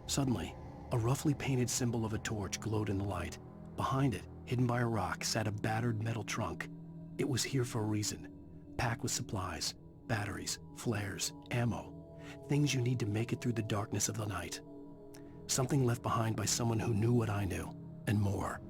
Speaker 3: Suddenly, a roughly painted symbol of a torch glowed in the light. Behind it, hidden by a rock, sat a battered metal trunk. It was here for a reason, packed with supplies, batteries, flares, ammo, things you need to make it through the darkness of the night. Something left behind by someone who knew what I knew, and more.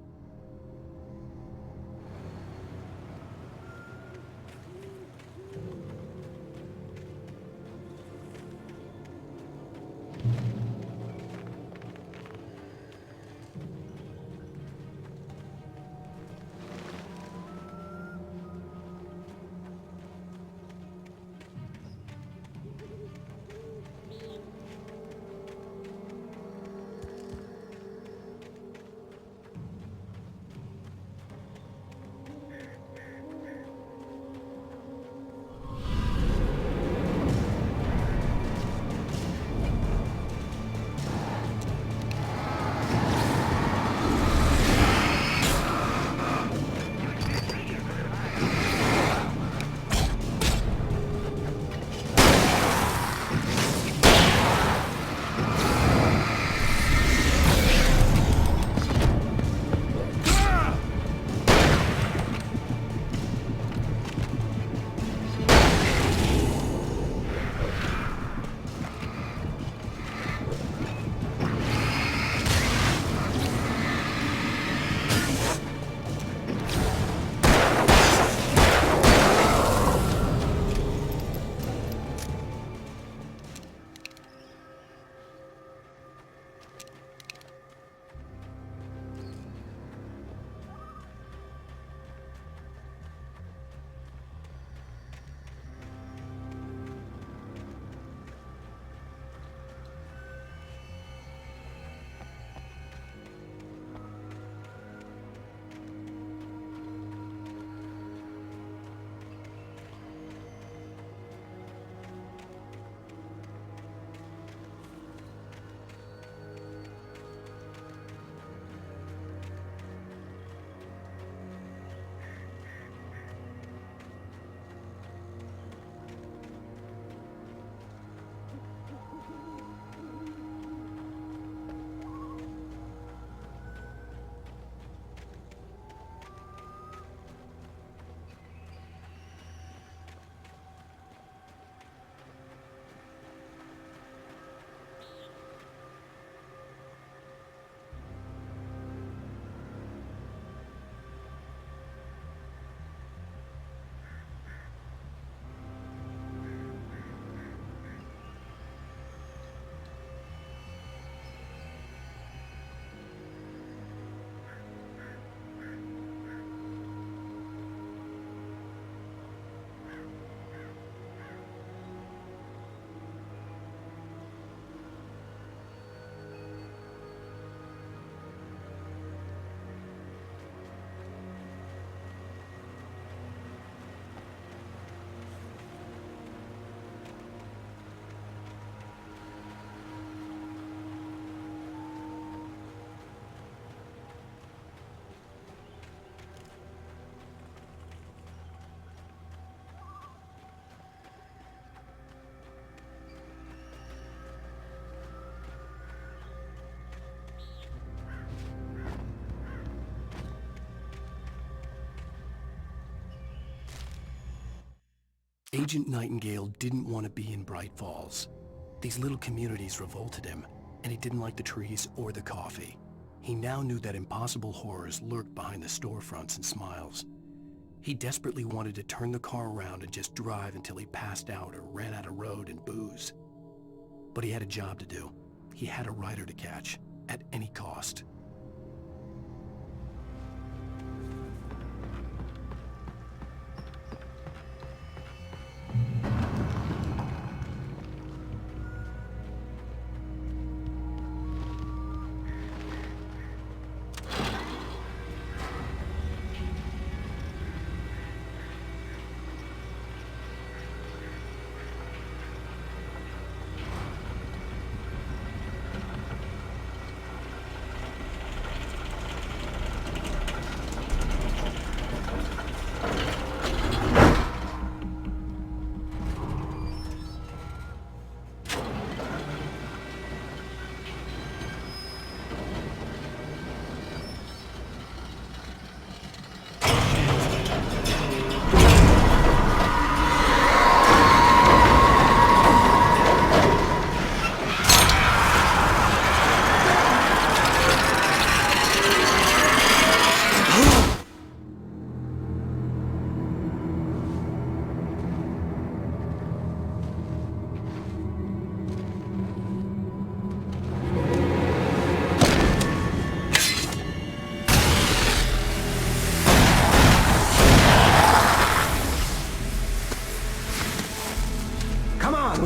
Speaker 3: Agent Nightingale didn't want to be in Bright Falls. These little communities revolted him, and he didn't like the trees or the coffee. He now knew that impossible horrors lurked behind the storefronts and smiles. He desperately wanted to turn the car around and just drive until he passed out or ran out of road and booze. But he had a job to do. He had a rider to catch, at any cost.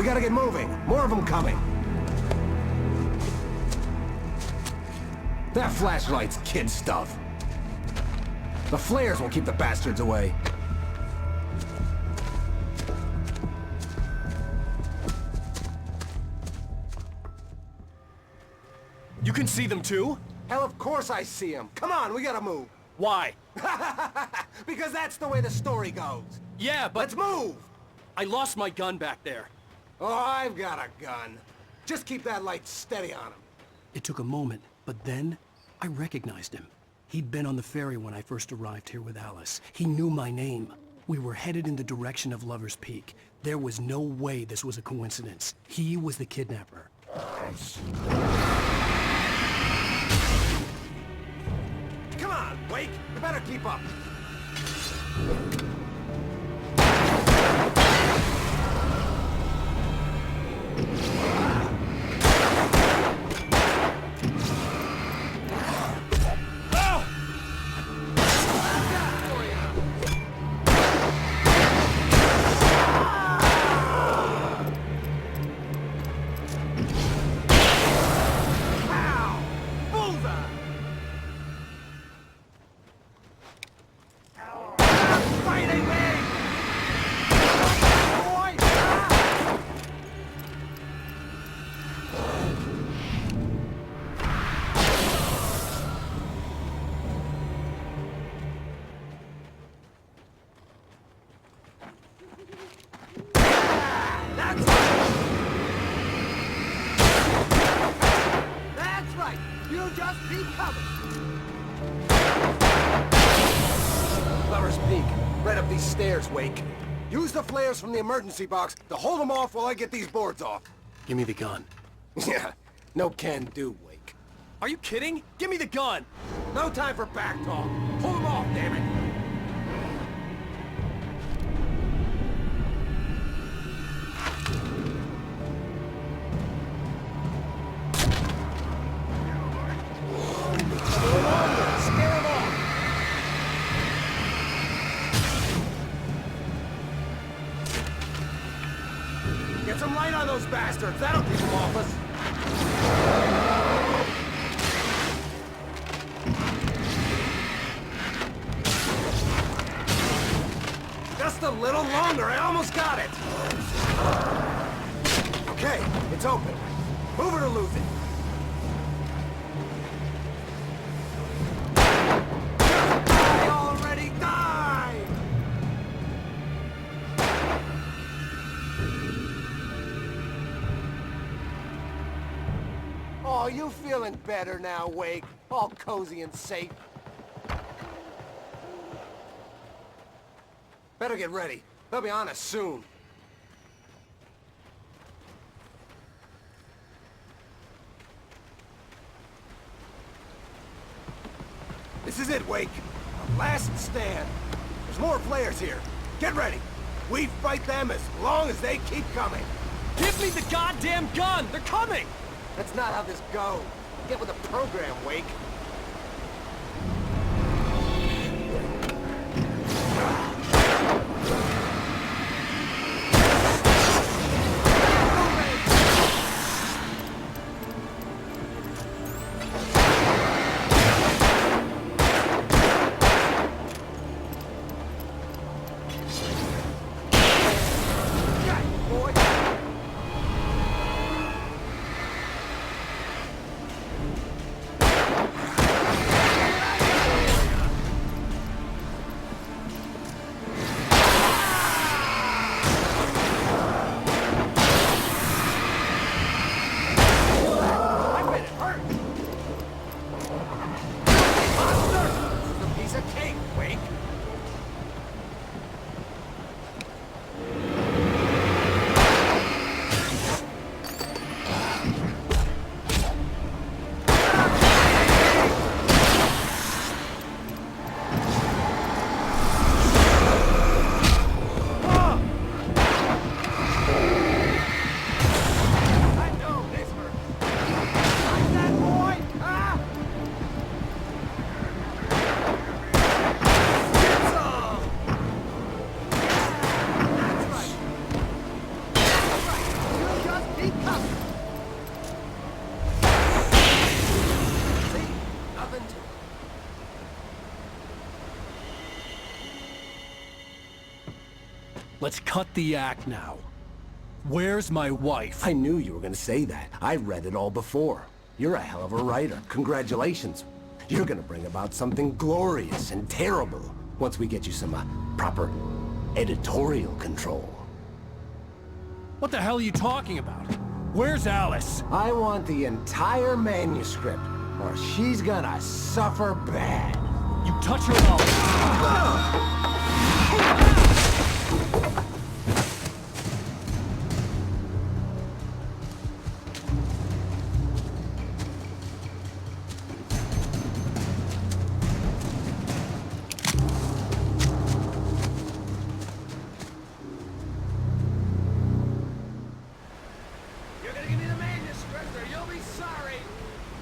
Speaker 6: gotta get moving. More of them coming. That flashlight's kid stuff. The flares will keep the bastards away.
Speaker 9: You can see them too?
Speaker 6: Hell, of course I see them. Come on, we gotta move.
Speaker 9: Why?
Speaker 6: Because that's the way the story goes.
Speaker 9: Yeah, but...
Speaker 6: Let's move!
Speaker 9: I lost my gun back there.
Speaker 6: Oh, I've got a gun. Just keep that light steady on him.
Speaker 3: It took a moment, but then I recognized him. He'd been on the ferry when I first arrived here with Alice. He knew my name. We were headed in the direction of Lover's Peak. There was no way this was a coincidence. He was the kidnapper.
Speaker 6: Come on, Wake! You better keep up! Stairs, Wake. Use the flares from the emergency box to hold them off while I get these boards off.
Speaker 3: Give me the gun.
Speaker 6: Yeah, no can do, Wake.
Speaker 9: Are you kidding? Give me the gun!
Speaker 6: No time for back talk. Hold them off, damn it! Get some light on those bastards. That'll keep them off us. Just a little longer. I almost got it. Okay, it's open. Move it or lose it. Die already, die! Oh, you feeling better now, Wake? All cozy and safe. Better get ready. They'll be on us soon. This is it, Wake. Our last stand. There's more flares here. Get ready. We fight them as long as they keep coming.
Speaker 9: Give me the goddamn gun! They're coming!
Speaker 6: That's not how this goes. Get with the program, Wake.
Speaker 3: Let's cut the act now. Where's my wife?
Speaker 2: I knew you were gonna say that. I read it all before. You're a hell of a writer. Congratulations. You're gonna bring about something glorious and terrible once we get you some proper editorial control.
Speaker 3: What the hell are you talking about? Where's Alice?
Speaker 2: I want the entire manuscript, or she's gonna suffer bad.
Speaker 3: You touch her and I'll...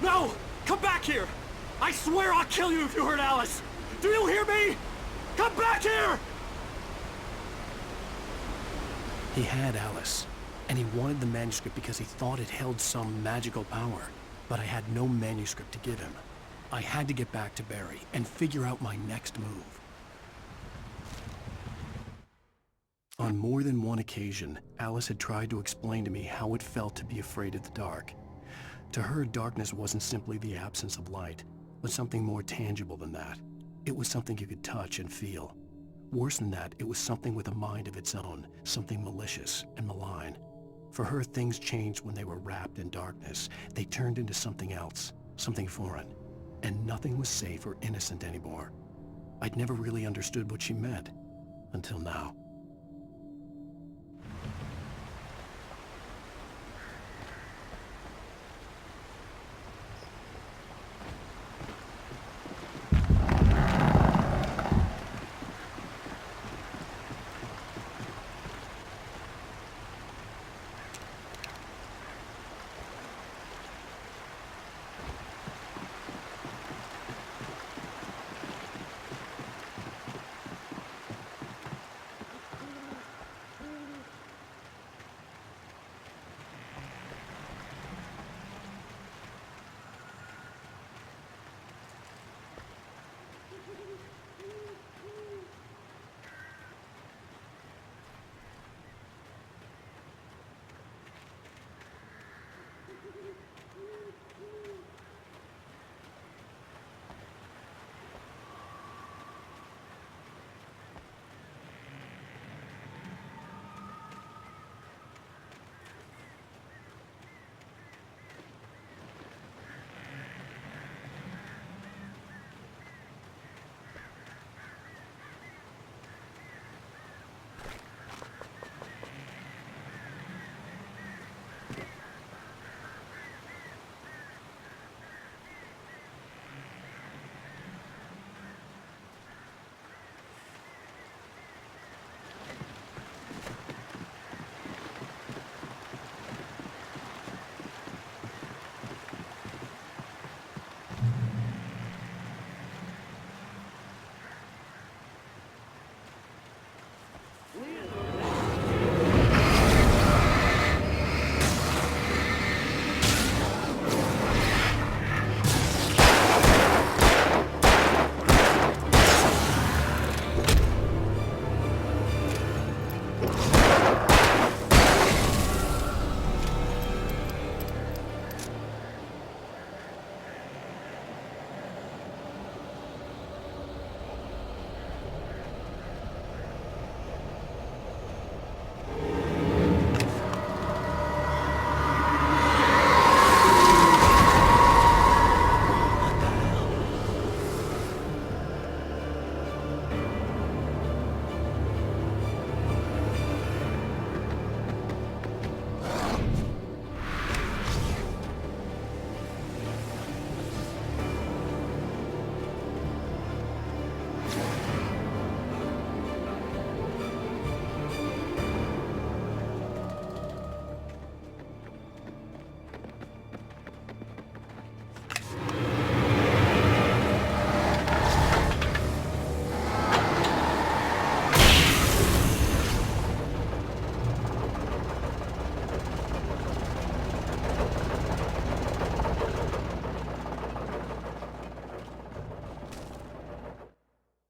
Speaker 3: No! Come back here! I swear I'll kill you if you hurt Alice! Do you hear me? Come back here! He had Alice, and he wanted the manuscript because he thought it held some magical power. But I had no manuscript to give him. I had to get back to Barry and figure out my next move. On more than one occasion, Alice had tried to explain to me how it felt to be afraid of the dark. To her, darkness wasn't simply the absence of light, but something more tangible than that. It was something you could touch and feel. Worse than that, it was something with a mind of its own, something malicious and malign. For her, things changed when they were wrapped in darkness. They turned into something else, something foreign, and nothing was safe or innocent anymore. I'd never really understood what she meant, until now.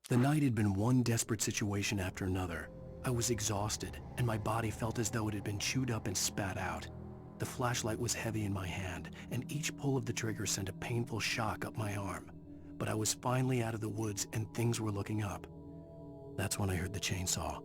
Speaker 3: The night had been one desperate situation after another. I was exhausted, and my body felt as though it had been chewed up and spat out. The flashlight was heavy in my hand, and each pull of the trigger sent a painful shock up my arm. But I was finally out of the woods, and things were looking up. That's when I heard the chainsaw.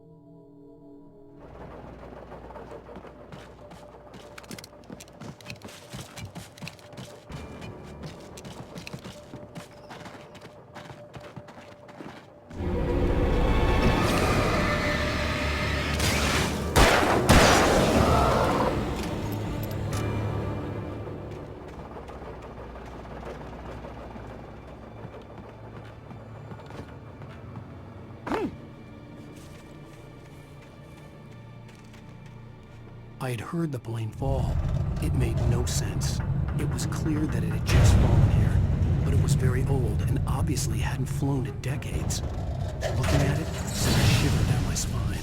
Speaker 3: I had heard the plane fall. It made no sense. It was clear that it had just fallen here, but it was very old and obviously hadn't flown in decades. Looking at it sent a shiver down my spine.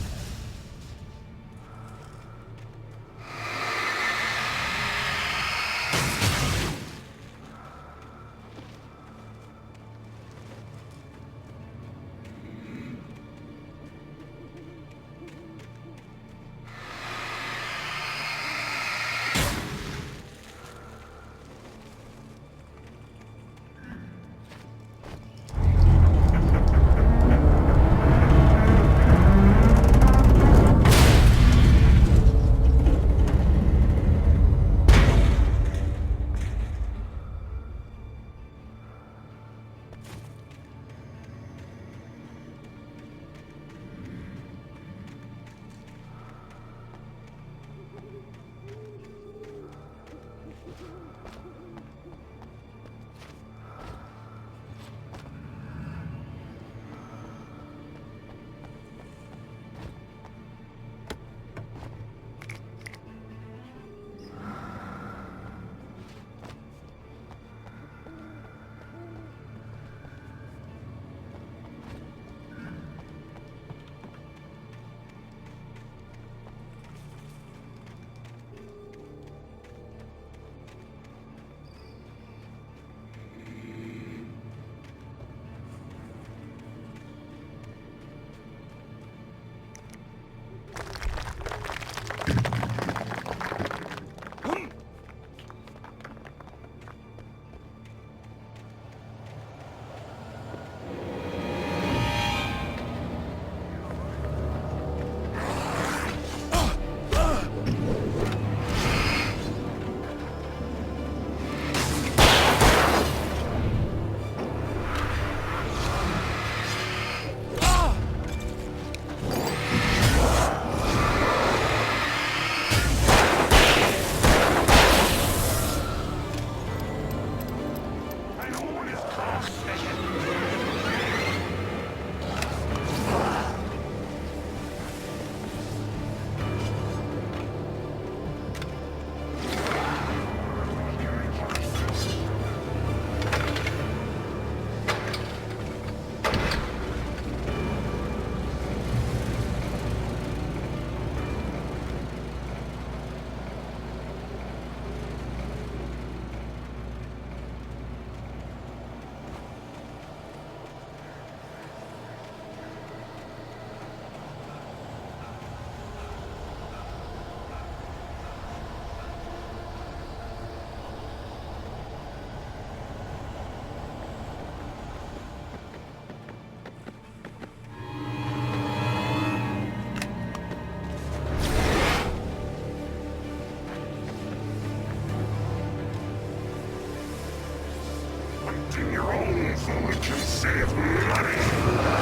Speaker 4: Your own food can save money!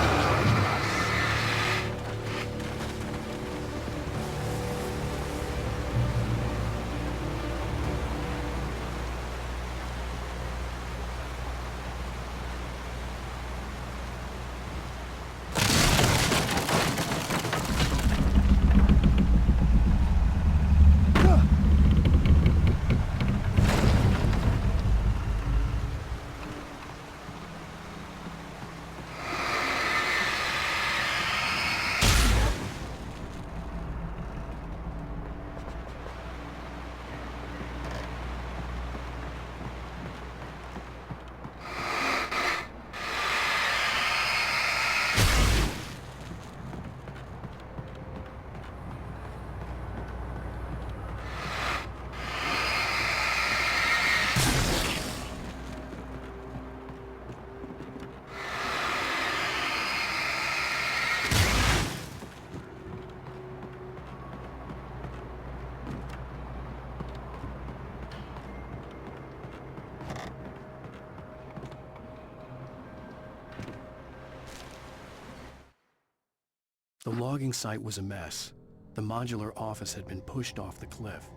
Speaker 3: The logging site was a mess. The modular office had been pushed off the cliff.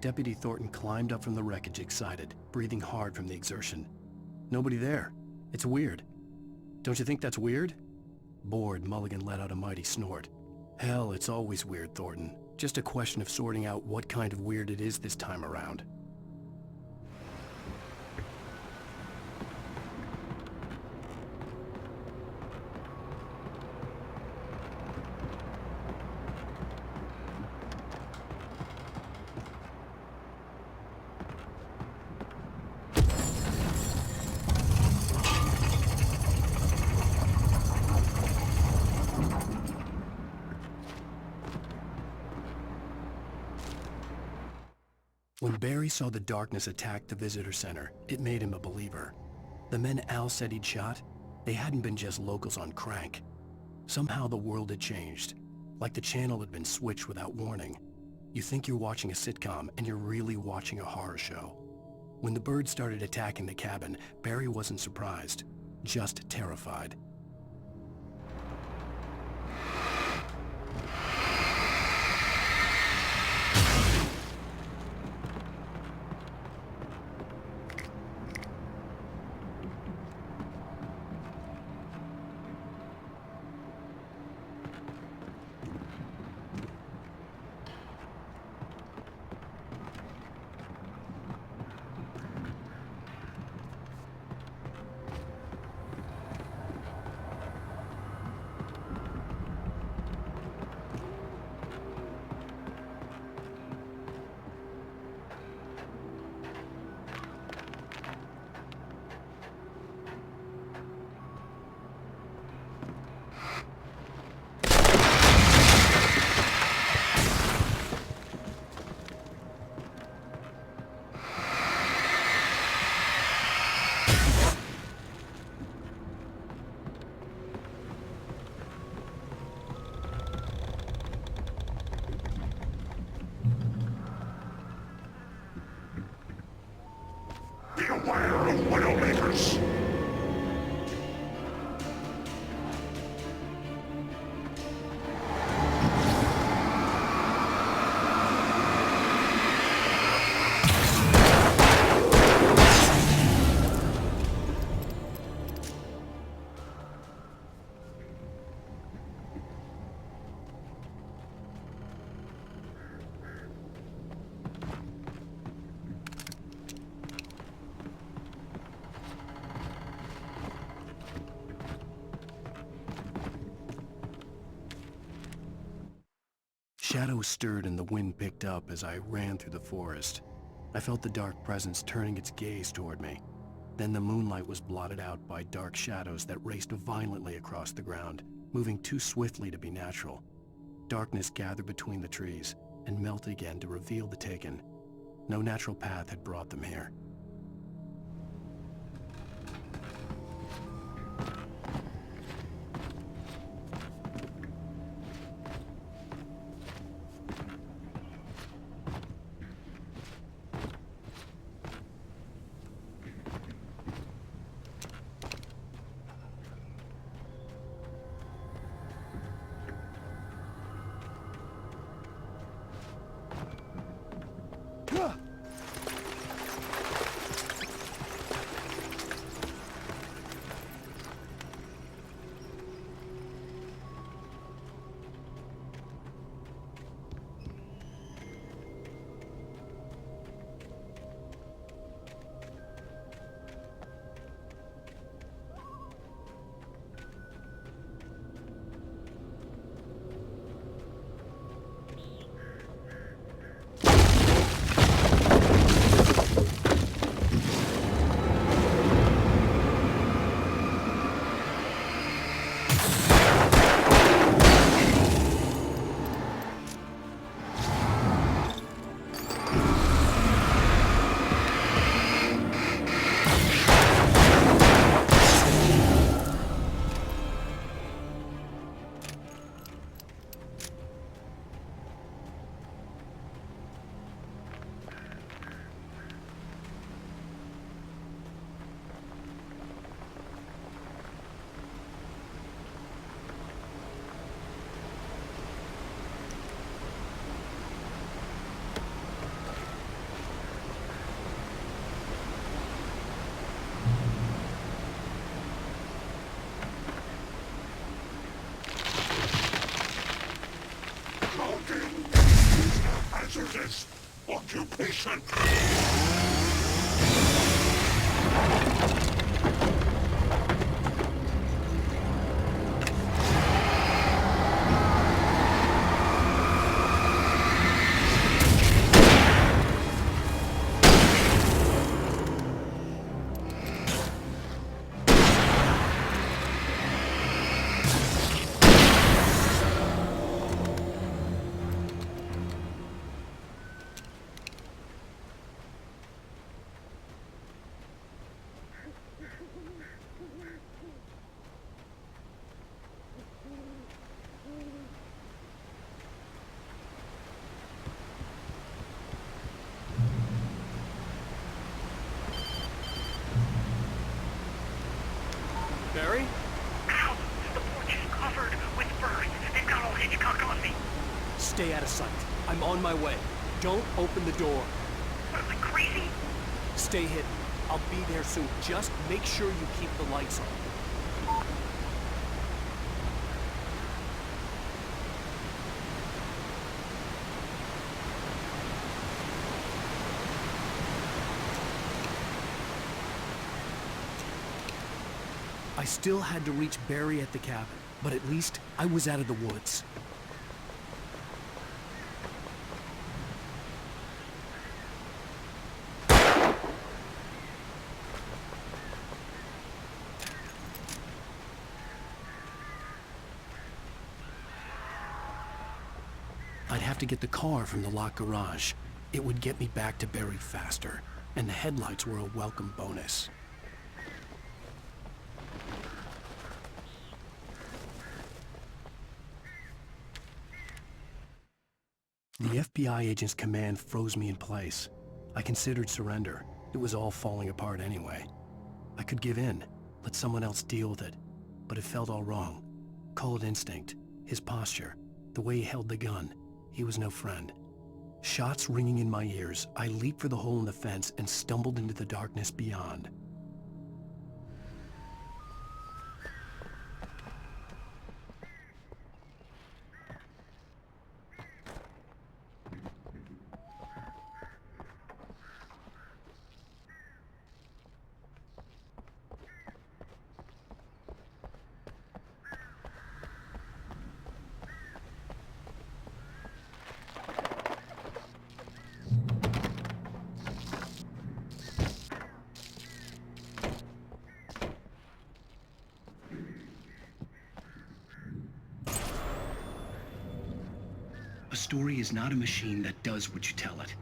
Speaker 3: Deputy Thornton climbed up from the wreckage excited, breathing hard from the exertion. Nobody there. It's weird. Don't you think that's weird? Bored, Mulligan let out a mighty snort. Hell, it's always weird, Thornton. Just a question of sorting out what kind of weird it is this time around. When Barry saw the darkness attack the visitor center, it made him a believer. The men Al said he'd shot, they hadn't been just locals on crank. Somehow the world had changed, like the channel had been switched without warning. You think you're watching a sitcom, and you're really watching a horror show. When the birds started attacking the cabin, Barry wasn't surprised, just terrified.
Speaker 4: Beware of Widowmakers!
Speaker 3: Shadows stirred and the wind picked up as I ran through the forest. I felt the dark presence turning its gaze toward me. Then the moonlight was blotted out by dark shadows that raced violently across the ground, moving too swiftly to be natural. Darkness gathered between the trees and melted again to reveal the Taken. No natural path had brought them here.
Speaker 9: Barry?
Speaker 14: Ow! The porch is covered with birds. They've got all Hitchcock on me.
Speaker 9: Stay out of sight. I'm on my way. Don't open the door.
Speaker 14: What am I, crazy?
Speaker 9: Stay hidden. I'll be there soon. Just make sure you keep the lights on.
Speaker 3: I still had to reach Barry at the cabin, but at least I was out of the woods. I'd have to get the car from the locked garage. It would get me back to Barry faster, and the headlights were a welcome bonus. The FBI agent's command froze me in place. I considered surrender. It was all falling apart anyway. I could give in, let someone else deal with it, but it felt all wrong. Call it instinct, his posture, the way he held the gun. He was no friend. Shots ringing in my ears, I leaped for the hole in the fence and stumbled into the darkness beyond. A story is not a machine that does what you tell it.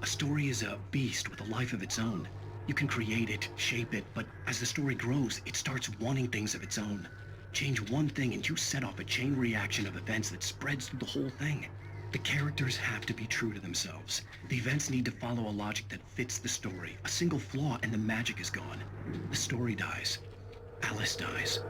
Speaker 3: A story is a beast with a life of its own. You can create it, shape it, but as the story grows, it starts wanting things of its own. Change one thing and you set off a chain reaction of events that spreads through the whole thing. The characters have to be true to themselves. The events need to follow a logic that fits the story. A single flaw and the magic is gone. The story dies. Alice dies.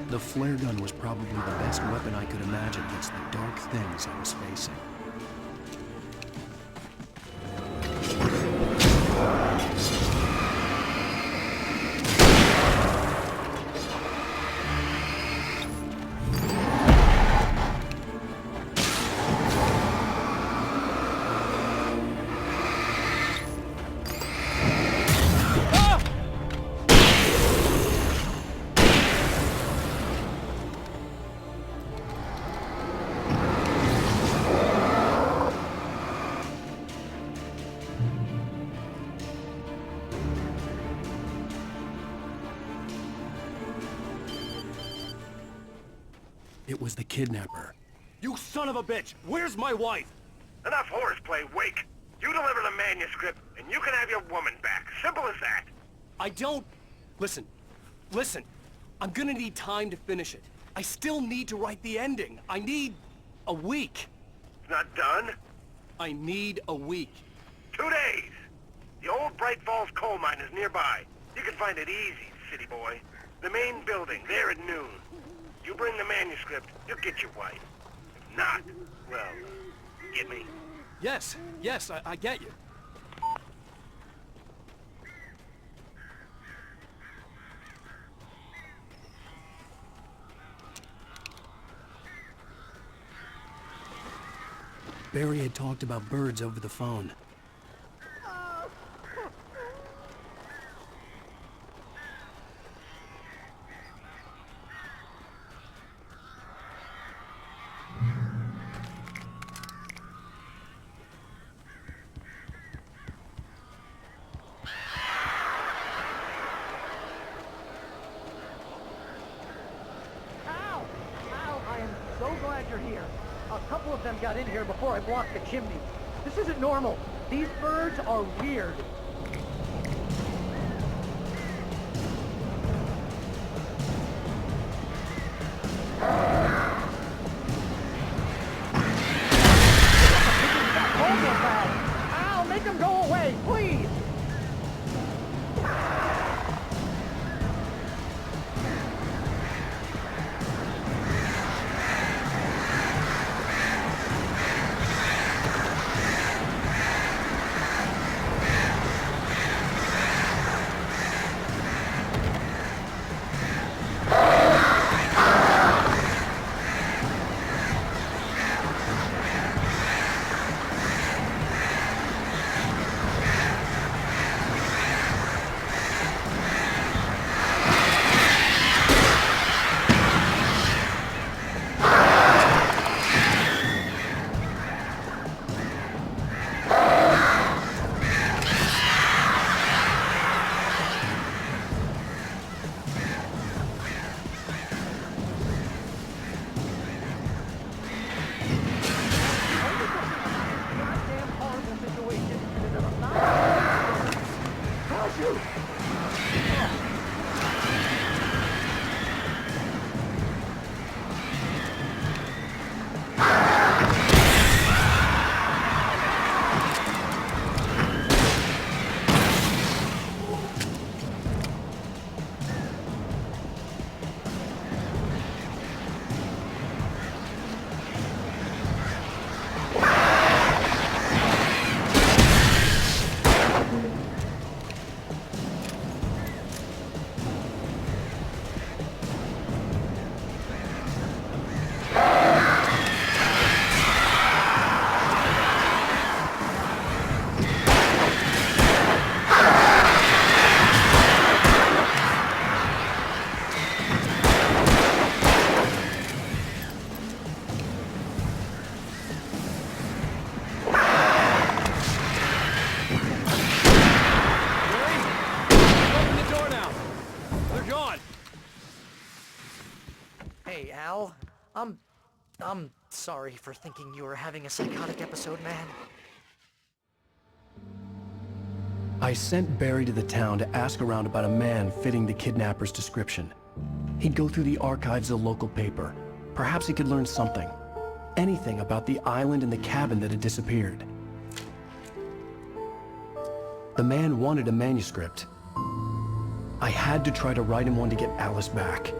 Speaker 3: The flare gun was probably the best weapon I could imagine against the dark things I was facing. It was the kidnapper.
Speaker 9: You son of a bitch! Where's my wife?
Speaker 14: Enough horseplay, Wake. You deliver the manuscript, and you can have your woman back. Simple as that.
Speaker 9: I don't... Listen. I'm gonna need time to finish it. I still need to write the ending. I need... a week.
Speaker 14: It's not done?
Speaker 9: I need a week.
Speaker 14: 2 days. The old Bright Falls coal mine is nearby. You can find it easy, city boy. The main building, there at noon. You bring the manuscript, you'll get your wife. If not, well, get me.
Speaker 9: Yes, I get you.
Speaker 3: Barry had talked about birds over the phone.
Speaker 17: So glad you're here. A couple of them got in here before I blocked the chimney. This isn't normal. These birds are weird. Ow, make them go away, please! Hey, Al. I'm sorry for thinking you were having a psychotic episode, man.
Speaker 3: I sent Barry to the town to ask around about a man fitting the kidnapper's description. He'd go through the archives of the local paper. Perhaps he could learn something. Anything about the island and the cabin that had disappeared. The man wanted a manuscript. I had to try to write him one to get Alice back.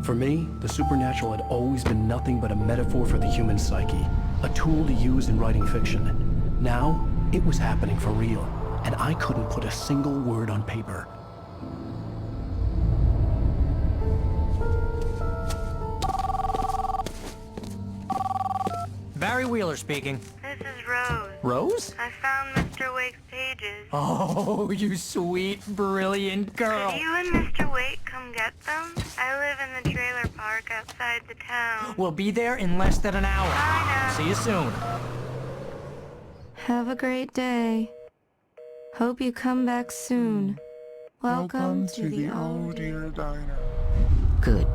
Speaker 3: For me, the supernatural had always been nothing but a metaphor for the human psyche, a tool to use in writing fiction. Now, it was happening for real, and I couldn't put a single word on paper.
Speaker 17: Barry Wheeler speaking.
Speaker 10: This is Rose.
Speaker 17: Rose?
Speaker 10: I found Mr. Wake's pages.
Speaker 17: Oh, you sweet, brilliant girl.
Speaker 10: Could you and Mr. Wake come get them? I live in the trailer park outside the town.
Speaker 17: We'll be there in less than an hour.
Speaker 10: Bye now.
Speaker 17: See you soon.
Speaker 10: Have a great day. Hope you come back soon. Welcome to the Old Dear Diner.
Speaker 17: Good